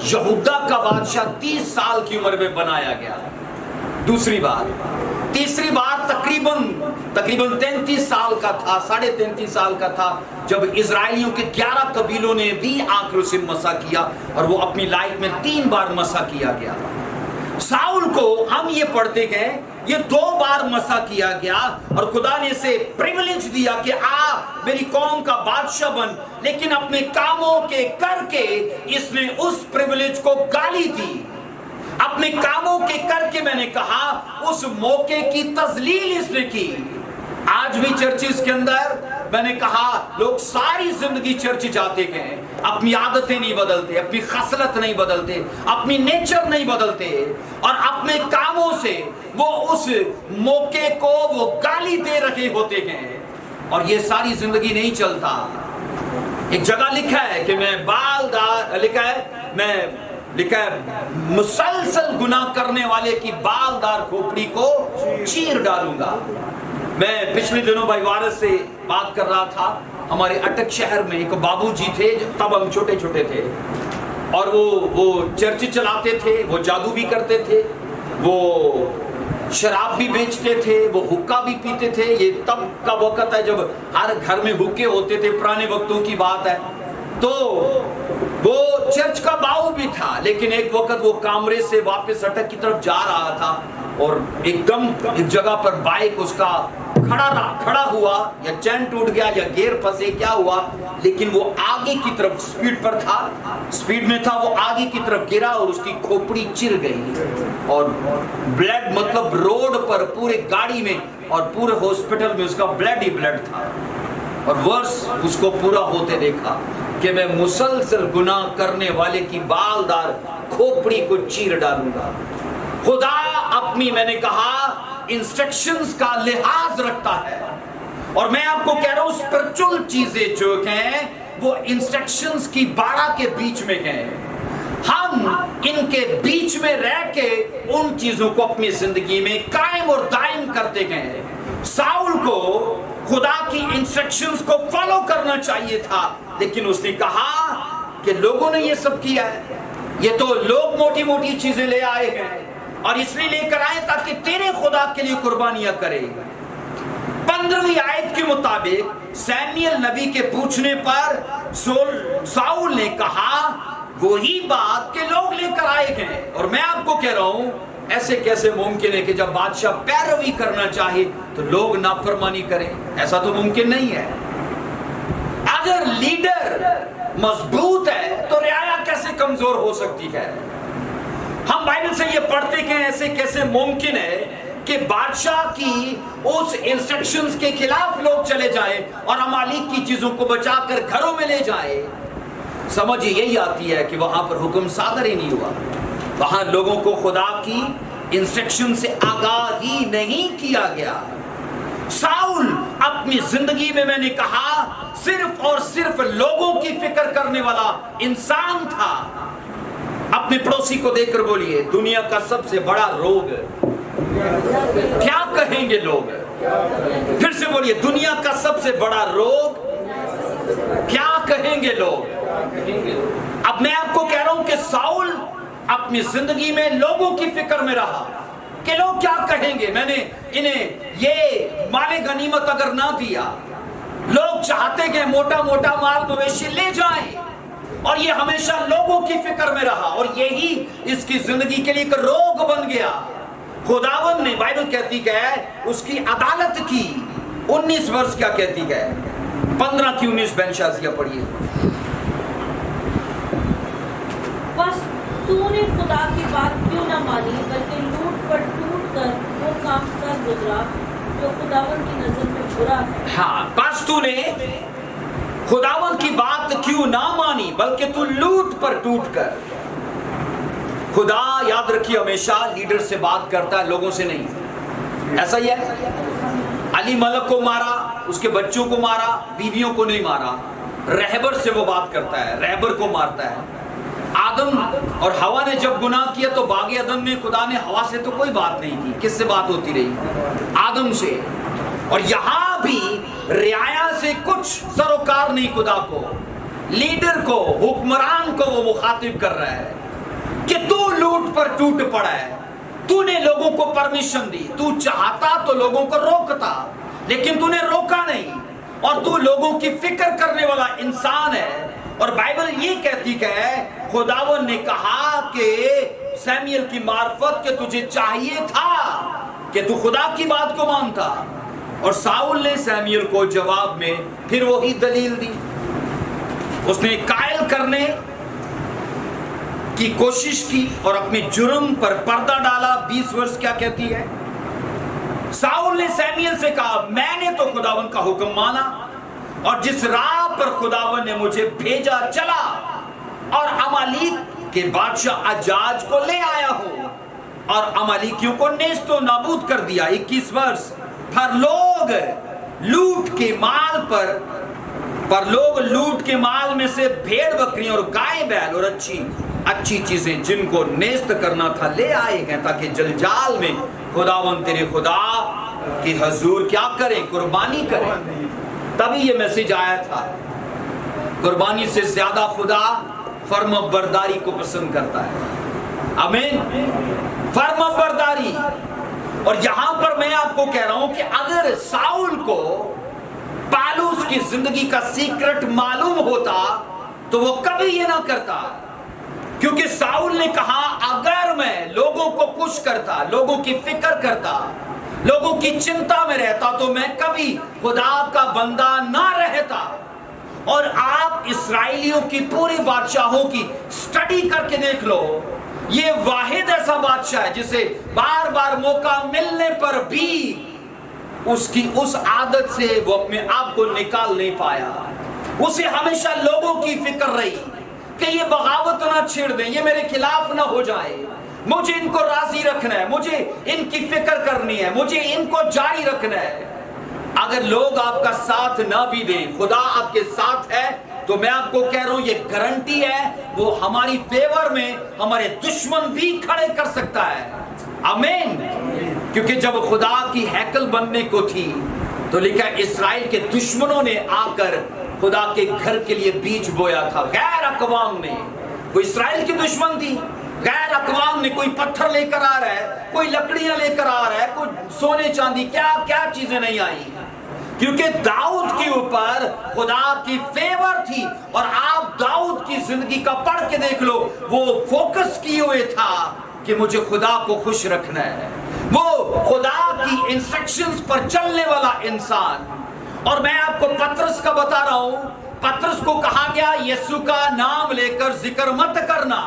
यहूदा का बादशाह 30 साल की उम्र में बनाया गया, दूसरी बार। तीसरी बार तकरीबन 33 साल का था, 33.5 साल का था, जब इजराइलियों के 11 कबीलों ने भी आकर उसे मसा किया, और वो अपनी लाइफ में 3 बार मसा किया गया। साउल को हम ये पढ़ते गए, ये 2 बार मसा किया गया और खुदा ने इसे प्रिविलेज दिया कि आ मेरी कौम का बादशाह बन, लेकिन अपने कामों के करके इसने उस प्रिविलेज को गाली दी। अपने कामों के करके, मैंने कहा, उस मौके की तजलील इसने की। आज भी चर्चिस के अंदर मैंने कहा लोग सारी जिंदगी चर्च जाते गए, अपनी आदतें नहीं बदलते, अपनी खसलत नहीं बदलते, अपनी नेचर नहीं बदलते, और अपने कामों से वो उस मौके को वो गाली दे रहे होते हैं, और ये सारी जिंदगी नहीं चलता। एक जगह लिखा है कि मैं बालदार, लिखा है मुसलसल गुनाह करने वाले की बालदार खोपड़ी को चीर डालूंगा। मैं पिछले दिनों भाई वारस से बात कर रहा था। हमारे अटक शहर में एक बाबूजी थे, तब हम छोटे छोटे थे, और वो चर्च चलाते थे, वो जादू भी करते थे, वो शराब भी बेचते थे, वो हुक्का भी पीते थे। ये तब का वक्त है जब हर घर में हुक्के होते थे, पुराने वक्तों की बात है। तो वो चर्च का बाऊ भी था, लेकिन एक वक्त वो कामरे से वापस अटक की तरफ जा रहा था और एकदम एक जगह पर बाइक उसका खड़ा हुआ, या चैन टूट गया या गियर फंसे, क्या हुआ, लेकिन वो आगे की तरफ स्पीड पर था, स्पीड में था, वो आगे की तरफ गिरा और उसकी खोपड़ी चिर गई, और ब्लड, मतलब रोड पर पूरे गाड़ी में और पूरे हॉस्पिटल में उसका ब्लड ही ब्लड था। और वर्ष उसको पूरा होते देखा कि मैं मुसलसल गुनाह करने वाले की बालदार खोपड़ी को चीर डालूंगा। खुदा अपनी, मैंने कहा, इंस्ट्रक्शंस का लिहाज रखता है, और मैं आपको कह रहा हूं स्पिरिचुअल चीजें जो हैं वो इंस्ट्रक्शंस की बाड़ा के बीच में हैं। हम इनके बीच में रह के उन चीजों को अपनी जिंदगी में कायम और दायम करते गए। साउल को खुदा की इंस्ट्रक्शंस को फॉलो करना चाहिए था, लेकिन उसने कहा कि लोगों ने ये सब किया है, ये तो लोग मोटी मोटी चीजें ले आए हैं, और इसलिए लेकर आए ताकि तेरे खुदा के लिए कुर्बानियां करे। 15वीं आयत के मुताबिक सैमुएल नबी के पूछने पर साउल ने कहा वही बात के लोग लेकर आए हैं। और मैं आपको कह रहा हूं, ऐसे कैसे मुमकिन है कि जब बादशाह पैरवी करना चाहे तो लोग नाफरमानी करें? ऐसा तो मुमकिन नहीं है। अगर लीडर मजबूत है तो रियाया कैसे कमजोर हो सकती है? हम बाइबल से ये पढ़ते कि ऐसे कैसे मुमकिन है कि बादशाह की उस इंस्ट्रक्शंस के खिलाफ लोग चले जाएं और अमालिक की चीजों को बचाकर घरों में ले जाएं। समझ यही आती है कि वहां पर हुक्म सादर ही नहीं हुआ, वहां लोगों को खुदा की इंस्ट्रक्शन से आगाह ही नहीं किया गया। साउल अपनी जिंदगी में, मैंने कहा, सिर्फ और सिर्फ लोगों की फिक्र करने वाला इंसान था। अपने पड़ोसी को देखकर बोलिए, दुनिया का सबसे बड़ा रोग क्या कहेंगे लोग? फिर से बोलिए, दुनिया का सबसे बड़ा रोग क्या कहेंगे लोग? अब मैं आपको कह रहा हूं कि साउल अपनी जिंदगी में लोगों की फिक्र में रहा कि लोग क्या कहेंगे। मैंने इन्हें ये माले गनीमत अगर ना दिया, लोग चाहते कि मोटा मोटा माल मवेशी ले जाएं, और ये हमेशा लोगों की फिक्र में रहा, और यही इसकी जिंदगी के लिए एक रोग बन गया। खुदावन ने, बाइबल कहती है, उसकी अदालत की 19 वर्ष क्या कहती है, 15 की 19 बेनशाजिया पढ़िए।
बस तूने खुदा की बात क्यों ना मानी, बल्कि लूट पर टूट कर वो काम कर गुजरा जो खुदावन की नजर में बुरा है।
हाँ, बस तूने खुदावन की बात क्यों ना मानी, बल्कि तू लूट पर टूट कर। खुदा, याद रखिए, हमेशा लीडर से बात करता है, लोगों से नहीं। ऐसा ही है। अली मलक को मारा, उसके बच्चों को मारा, बीवियों को नहीं मारा। रहबर से वो बात करता है, रहबर को मारता है। आदम और हवा ने जब गुनाह किया तो बागे अदम में खुदा ने हवा से तो कोई बात नहीं की। किससे बात होती रही? आदम से। और यहां भी रियाया से कुछ सरोकार नहीं। खुदा को, लीडर को, हुक्मरान को वो मुखातिब कर रहा है कि तू लूट पर टूट पड़ा है। तूने लोगों को परमिशन दी, तू चाहता तो लोगों को रोकता, लेकिन तूने रोका नहीं, और तू लोगों की फिक्र करने वाला इंसान है। اور بائبل یہ کہتی ہے خداوند نے کہا کہ سیمیل کی معرفت کہ تجھے چاہیے تھا کہ تو خدا کی بات کو مانتا. اور ساؤل نے سیمیل کو جواب میں پھر وہی دلیل دی. اس نے قائل کرنے کی کوشش کی اور اپنے جرم پر پردہ ڈالا. 20 ورس کیا کہتی ہے؟ ساؤل نے سیمیل سے کہا میں نے تو خداوند کا حکم مانا اور جس راہ پر خداوند نے مجھے بھیجا چلا اور عمالیق کے بادشاہ اجاج کو لے آیا ہوں اور عمالیکیوں کو نیست و نابود کر دیا. 21 ورس پر لوگ لوٹ کے مال میں سے بھیڑ بکریاں اور گائے بیل اور اچھی چیزیں جن کو نیست کرنا تھا لے آئے ہیں تاکہ جلجال میں خداوند تیرے خدا کی حضور کیا کریں؟ قربانی کریں. تبھی یہ میسج آیا تھا قربانی سے زیادہ خدا فرما برداری کو پسند کرتا ہے. آمین. فرما برداری. اور یہاں پر میں آپ کو کہہ رہا ہوں کہ اگر ساؤل کو پالوس کی زندگی کا سیکرٹ معلوم ہوتا تو وہ کبھی یہ نہ کرتا. کیونکہ ساؤل نے کہا اگر میں لوگوں کو خوش کرتا, لوگوں کی فکر کرتا, لوگوں کی چنتا میں رہتا تو میں کبھی خدا کا بندہ نہ رہتا. اور آپ اسرائیلیوں کی پوری بادشاہوں کی سٹڈی کر کے دیکھ لو, یہ واحد ایسا بادشاہ ہے جسے بار بار موقع ملنے پر بھی اس کی اس عادت سے وہ اپنے آپ کو نکال نہیں پایا. اسے ہمیشہ لوگوں کی فکر رہی کہ یہ بغاوت نہ چھیڑ دیں, یہ میرے خلاف نہ ہو جائے, مجھے ان کو راضی رکھنا ہے, مجھے ان کی فکر کرنی ہے, مجھے ان کو جاری رکھنا ہے. اگر لوگ آپ کا ساتھ نہ بھی دیں, خدا آپ کے ساتھ ہے, تو میں آپ کو کہہ رہا ہوں یہ گارنٹی ہے وہ ہماری فیور میں ہمارے دشمن بھی کھڑے کر سکتا ہے. آمین. کیونکہ جب خدا کی ہیکل بننے کو تھی تو لکھا اسرائیل کے دشمنوں نے آ کر خدا کے گھر کے لیے بیج بویا تھا. غیر اقوام نے, کوئی اسرائیل کی دشمن تھی, غیر اقوام نے کوئی پتھر لے کر آ رہا ہے, کوئی لکڑیاں لے کر آ رہا ہے, کوئی سونے چاندی کیا چیزیں نہیں آئی. کیونکہ داؤد کے اوپر خدا کی فیور تھی. اور آپ داؤد کی زندگی کا پڑھ کے دیکھ لو, وہ فوکس کیے ہوئے تھا کہ مجھے خدا کو خوش رکھنا ہے, وہ خدا کی انسٹرکشنز پر چلنے والا انسان. اور میں آپ کو پطرس کا بتا رہا ہوں, پطرس کو کہا گیا یسوع کا نام لے کر ذکر مت کرنا,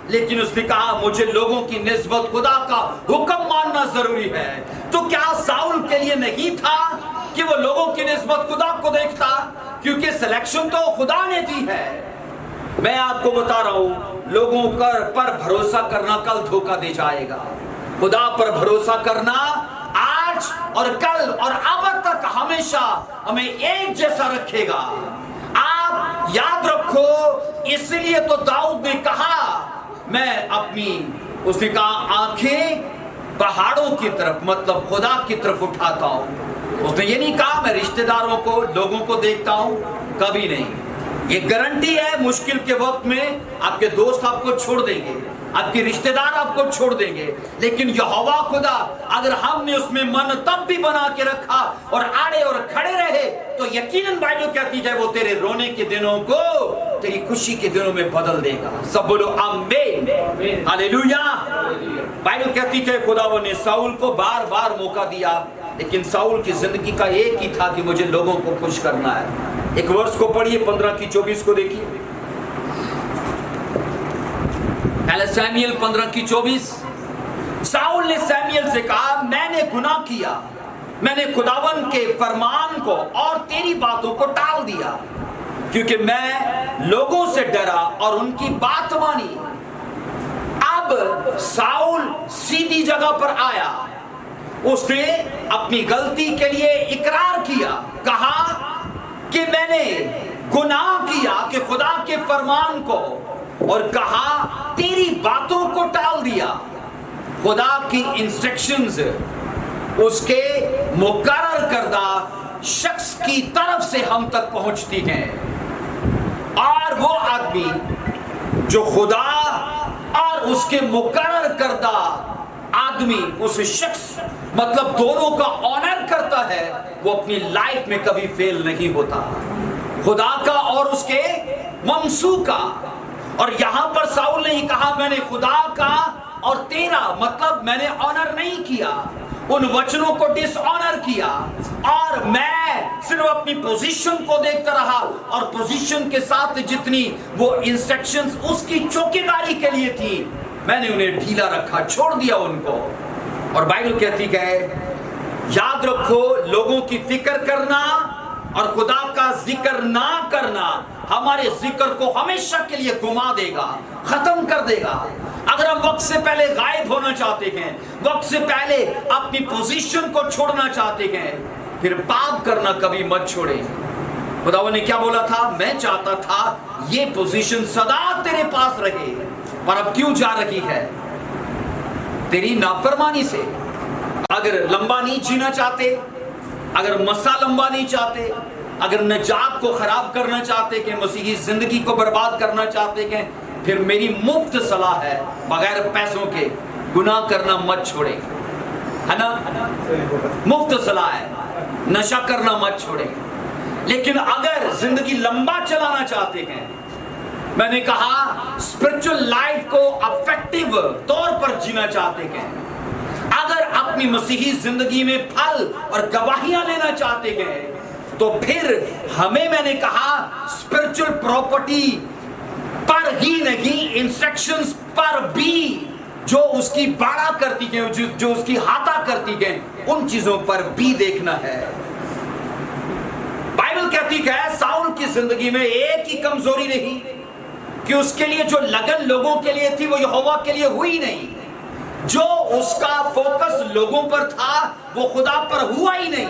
لیکن اس نے کہا مجھے لوگوں کی نسبت خدا کا حکم ماننا ضروری ہے. تو کیا ساؤل کے لیے نہیں تھا کہ وہ لوگوں کی نسبت خدا کو دیکھتا؟ کیونکہ سلیکشن تو خدا نے دی ہے. میں آپ کو بتا رہا ہوں لوگوں پر بھروسہ کرنا کل دھوکہ دے جائے گا. خدا پر بھروسہ کرنا آج اور کل اور اب تک ہمیشہ ہمیں ایک جیسا رکھے گا. آپ یاد رکھو, اس لیے تو داؤد نے کہا میں اس نے کہا آنکھیں پہاڑوں کی طرف مطلب خدا کی طرف اٹھاتا ہوں. اس نے یہ نہیں کہا میں رشتہ داروں کو لوگوں کو دیکھتا ہوں, کبھی نہیں. یہ گارنٹی ہے مشکل کے وقت میں آپ کے دوست آپ کو چھوڑ دیں گے, آپ کی رشتہ دار آپ کو چھوڑ دیں گے, لیکن یہوہ خدا اگر ہم نے اس میں من تب بھی بنا کے رکھا اور آڑے اور کھڑے رہے تو یقیناً بائبل کہتی ہے وہ تیرے رونے کے دنوں کو تیری خوشی کے دنوں میں بدل دے گا. سب بولو آمین, ہاللیلویا. بائبل کہتی ہے خداوند نے ساؤل کو بار بار موقع دیا, لیکن ساؤل کی زندگی کا ایک ہی تھا کہ مجھے لوگوں کو خوش کرنا ہے. ایک ورس کو پڑھیے 15:24 کو دیکھیے. پہلے سیمیل 15:24. ساؤل نے سیمیل سے کہا میں نے گناہ کیا, میں نے خداوند کے فرمان کو اور تیری باتوں کو ٹال دیا, کیونکہ میں لوگوں سے ڈرا اور ان کی بات مانی. اب ساؤل سیدھی جگہ پر آیا, اس نے اپنی غلطی کے لیے اقرار کیا, کہا کہ میں نے گناہ کیا کہ خدا کے فرمان کو, اور کہا تیری باتوں کو ٹال دیا. خدا کی انسٹرکشنز اس کے مقرر کردہ شخص کی طرف سے ہم تک پہنچتی ہیں, اور وہ آدمی جو خدا اور اس کے مقرر کردہ آدمی اس شخص مطلب دونوں کا آنر کرتا ہے, وہ اپنی لائف میں کبھی فیل نہیں ہوتا. خدا کا اور اس کے ममसूका। और यहां पर साउल ने कहा मैंने खुदा का और तेरा, मतलब मैंने ऑनर नहीं किया, उन वचनों को डिसऑनर किया, और मैं सिर्फ अपनी पोजीशन को देखता रहा, और पोजीशन के साथ जितनी वो इंस्ट्रक्शंस उसकी चौकीदारी के लिए थी मैंने उन्हें ढीला रखा, छोड़ दिया उनको। और बाइबल कहती है याद रखो, लोगों की फिक्र करना और खुदा का जिक्र ना करना हमारे जिक्र को हमेशा के लिए घुमा देगा, खत्म कर देगा। अगर हम वक्त से पहले गायब होना चाहते हैं, वक्त से पहले अपनी पोजीशन को छोड़ना चाहते हैं, फिर पाप करना कभी मत छोड़े। खुदावंद ने क्या बोला था? मैं चाहता था ये पोजीशन सदा तेरे पास रहे, पर अब क्यों जा रही है? तेरी नाफरमानी से। अगर लंबा नहीं जीना चाहते, अगर मसा लंबा नहीं चाहते, अगर नजात को खराब करना चाहते कि मसीही जिंदगी को बर्बाद करना चाहते कि, फिर मेरी मुफ्त सलाह है, बगैर पैसों के गुनाह करना मत छोड़े, है ना? मुफ्त सलाह है, नशा करना मत छोड़े। लेकिन अगर जिंदगी लंबा चलाना चाहते हैं, मैंने कहा स्पिरिचुअल लाइफ को अफेक्टिव तौर पर जीना चाहते हैं, अगर अपनी मसीही जिंदगी में फल और गवाहियां लेना चाहते हैं, तो फिर हमें, मैंने कहा, स्पिरिचुअल प्रॉपर्टी पर ही नहीं, इंस्ट्रक्शंस पर भी जो उसकी बाड़ा करती है, जो उसकी हाथा करती है, उन चीजों पर भी देखना है। बाइबल कहती है साउल की जिंदगी में एक ही कमजोरी रही कि उसके लिए जो लगन लोगों के लिए थी वो यहोवा के लिए हुई नहीं। जो उसका फोकस लोगों पर था वो खुदा पर हुआ ही नहीं।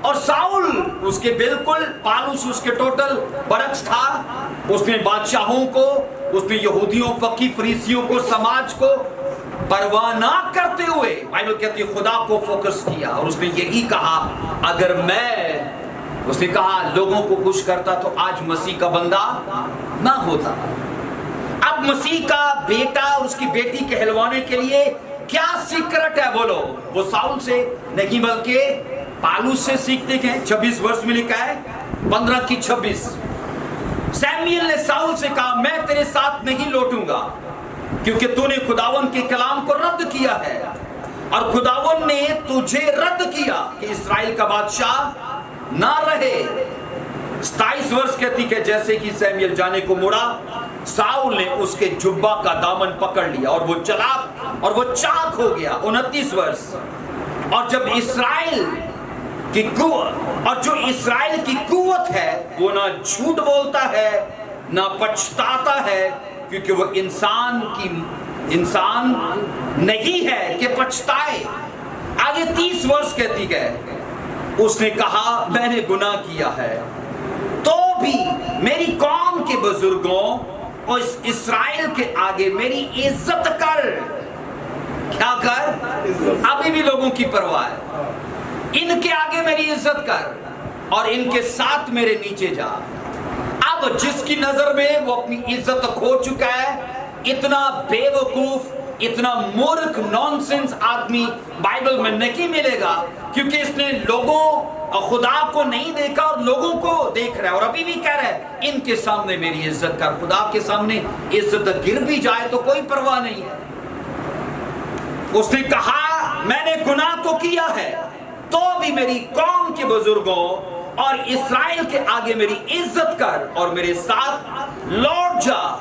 और साउल उसके बिल्कुल पालूस, उसके टोटल बरक्स था। उसने बादशाहों को, उसने यहूदियों, फकी फरीसियों को, समाज को परवाह ना करते हुए बाइबल कहती है खुदा को फोकस किया। और उसने यही कहा, अगर मैं, उसने कहा, लोगों को खुश करता तो आज मसीह का बंदा ना होता। अब मसीह का बेटा और उसकी बेटी कहलवाने के लिए क्या सीक्रेट है? बोलो। वो साउल से नहीं बल्कि पालूस से सीखते हैं। 26 वर्ष में लिखा है, 15 की 26। सैमुएल ने साउल से कहा, मैं तेरे साथ नहीं लौटूंगा क्योंकि तूने खुदावन के कलाम को रद्द किया है, और खुदावन ने तुझे रद्द किया कि इस्राएल का बादशाह ना रहे। 27 वर्ष कहती है, जैसे कि सैमुएल जाने को मुड़ा, साउल ने उसके जुब्बा का दामन पकड़ लिया और वो चला और वो चाक हो गया। 29 वर्ष। और जब इस्राएल की कुव्वत, और जो इस्राएल की कुव्वत है वो ना झूठ बोलता है ना पछताता है, क्योंकि वो इंसान नहीं है कि पछताए। आगे 30 वर्ष कहती है, उसने कहा मैंने गुनाह किया है, तो भी मेरी कौम के बुजुर्गों और इस्राएल के आगे मेरी इज्जत कर। क्या कर? अभी भी लोगों की परवाह है। इनके आगे मेरी इज्जत कर और इनके साथ मेरे नीचे जा। अब जिसकी नजर में वो अपनी इज्जत खो चुका है, इतना बेवकूफ, इतना मूर्ख, नॉनसेंस आदमी बाइबल में नहीं मिलेगा, क्योंकि इसने लोगों और खुदा को नहीं देखा और लोगों को देख रहा है। और अभी भी कह रहा है इनके सामने मेरी इज्जत कर। खुदा के सामने इज्जत गिर भी जाए तो कोई परवाह नहीं है। उसने कहा मैंने गुनाह तो किया है, तो भी मेरी कौम के बुजुर्गों और इस्राएल के आगे मेरी इज्जत कर और मेरे साथ लौट जा,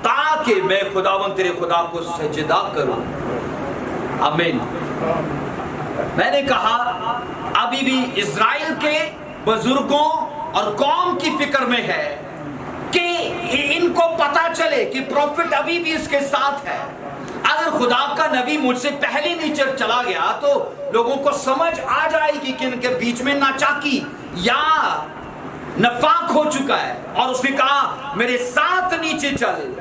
ताकि मैं खुदावंद तेरे खुदा को सजदा करूं। आमीन। मैंने कहा अभी भी इस्राएल के बुजुर्गों और कौम की फिक्र में है कि इनको पता चले कि प्रॉफिट अभी भी इसके साथ है। अगर खुदा का नबी मुझसे पहले नीचे चला गया तो लोगों को समझ आ जाएगी कि इनके बीच में नाचाकी या नफाक हो चुका है। और उसने कहा मेरे साथ नीचे चल।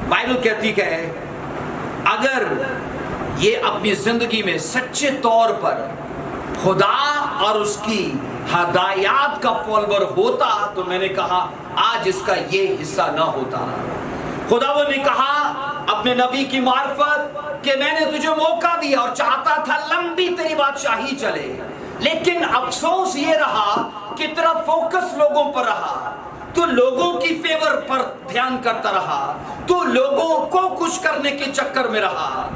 बाइबल कहती है अगर ये अपनी जिंदगी में सच्चे तौर पर खुदा और उसकी हदायत का फॉलोवर होता तो मैंने कहा आज इसका ये हिस्सा ना होता। खुदावंद ने कहा अपने नबी की मार्फत कि मैंने तुझे मौका दिया और चाहता था लंबी तेरी बादशाही चले, लेकिन अफसोस ये रहा कि तेरा फोकस लोगों पर रहा। तू लोगों की फेवर पर ध्यान करता रहा, तू लोगों को खुश करने के चक्कर में रहा।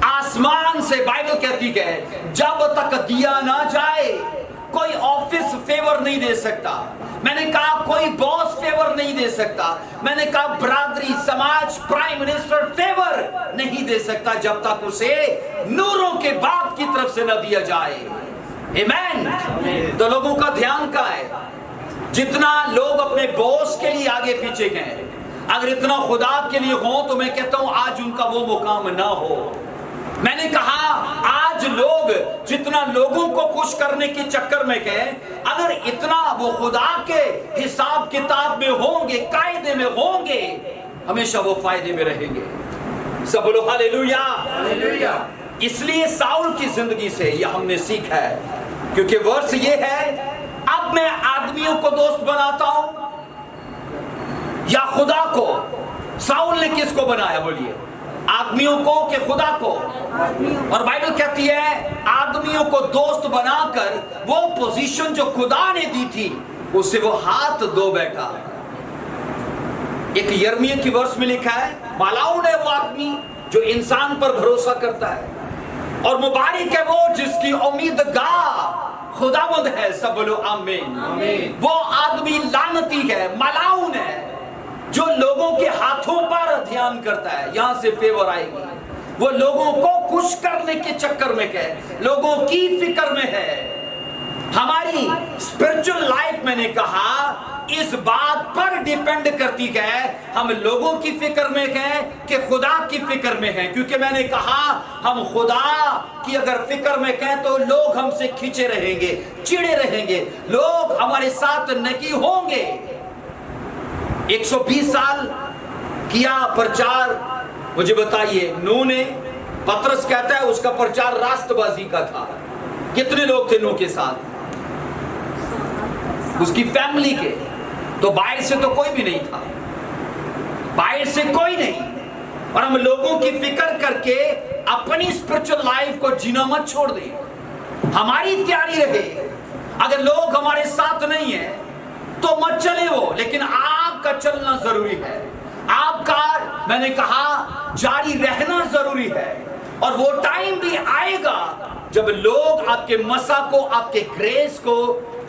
आसमान से बाइबल कहती है जब तक दिया ना जाए कोई ऑफिस फेवर नहीं दे सकता। मैंने कहा कोई बॉस फेवर नहीं दे सकता। मैंने कहा बरादरी, समाज, प्राइम मिनिस्टर फेवर नहीं दे सकता जब तक उसे नूरों के बाप की तरफ से न दिया जाए। आमीन। तो लोगों का ध्यान कहाँ है? जितना लोग अपने बॉस के लिए आगे पीछे गए, अगर इतना खुदा के लिए हो तो मैं कहता हूं आज उनका वो मुकाम ना हो। मैंने कहा आज लोग जितना लोगों को खुश करने के चक्कर में गए, अगर इतना वो खुदा के हिसाब किताब में होंगे, कायदे में होंगे, हमेशा वो फायदे में रहेंगे। सब बोलो हालेलुया। हालेलुया। इसलिए साउल की जिंदगी से यह हमने सीखा है, क्योंकि वर्ष ये है अब मैं आदमियों को दोस्त बनाता हूं या खुदा को? साउल ने किसको बनाया? बोलिए, आदमियों को कि खुदा को? और बाइबल कहती है आदमियों को दोस्त बनाकर वो पोजीशन जो खुदा ने दी थी उससे वो हाथ धो बैठा। एक यिर्मयाह की वर्ष में लिखा है मालाउन है वो आदमी जो इंसान पर भरोसा करता है, और मुबारक है वो जिसकी उम्मीदगार खुदावंद है। सब बोलो आमीन। वो आदमी लानती है, मालाउन है, जो लोगों के हाथों पर ध्यान करता है। यहां से फेवर आएगी। वो लोगों को खुश करने के चक्कर में है, लोगों की फिक्र में है। हमारी स्पिरिचुअल लाइफ, मैंने कहा, इस बात पर डिपेंड करती है हम लोगों की फिक्र में हैं कि खुदा की फिक्र में हैं। क्योंकि मैंने कहा हम खुदा की अगर फिक्र में हैं तो लोग हमसे खींचे रहेंगे, चिड़े रहेंगे, लोग हमारे साथ नहीं होंगे। 120 साल किया प्रचार। मुझे बताइए, नूह ने, पतरस कहता है उसका प्रचार राष्ट्रबाजी का था। कितने लोग थे नूह के साथ? उसकी फैमिली के। तो बाहर से तो कोई भी नहीं था, बाहर से कोई नहीं। और हम लोगों की फिक्र करके अपनी स्पिरिचुअल लाइफ को जीना मत छोड़ दें। हमारी तैयारी रहे, अगर लोग हमारे साथ नहीं है तो मत चले वो, लेकिन आपका चलना जरूरी है। आपका, मैंने कहा, जारी रहना जरूरी है। और वो टाइम भी आएगा जब लोग आपके मसा को, आपके ग्रेस को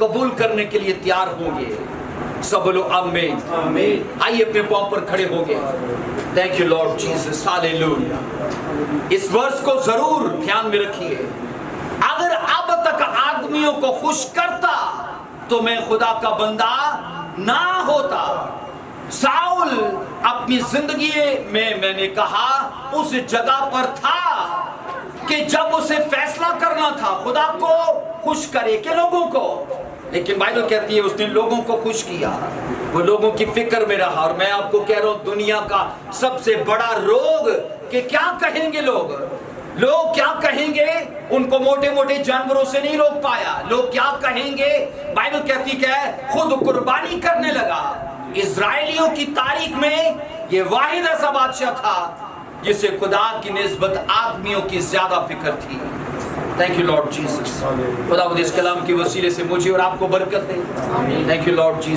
कबूल करने के लिए तैयार होंगे। सब बोलो आमीन। आमीन। आइए अपने पांव पर खड़े हो गए। Thank you Lord Jesus, hallelujah. इस वर्ष को जरूर ध्यान में रखिए। अगर अब तक आदमियों को खुश करता तो मैं खुदा का बंदा ना होता। साउल अपनी जिंदगी में, मैंने कहा, उस जगह पर था कि जब उसे फैसला करना था खुदा को खुश करे कि लोगों को, लेकिन बाइबल कहती है उसने लोगों को खुश किया, वो लोगों की फिक्र में रहा। और मैं आपको कह रहा हूं दुनिया का सबसे बड़ा रोग कि क्या कहेंगे लोग, लोग क्या कहेंगे, उनको मोटे मोटे जानवरों से नहीं रोक पाया। लोग क्या कहेंगे, बाइबल कहती है खुद कुर्बानी करने लगा। इजराइलियों की तारीख में ये वाहिद ऐसा बादशाह था जिसे खुदा की निस्बत आदमियों की ज्यादा फिक्र थी। Thank you Lord Jesus. खुदा इस कलाम के वसीले से मुझे और आपको बरकत दे। Thank you Lord Jesus.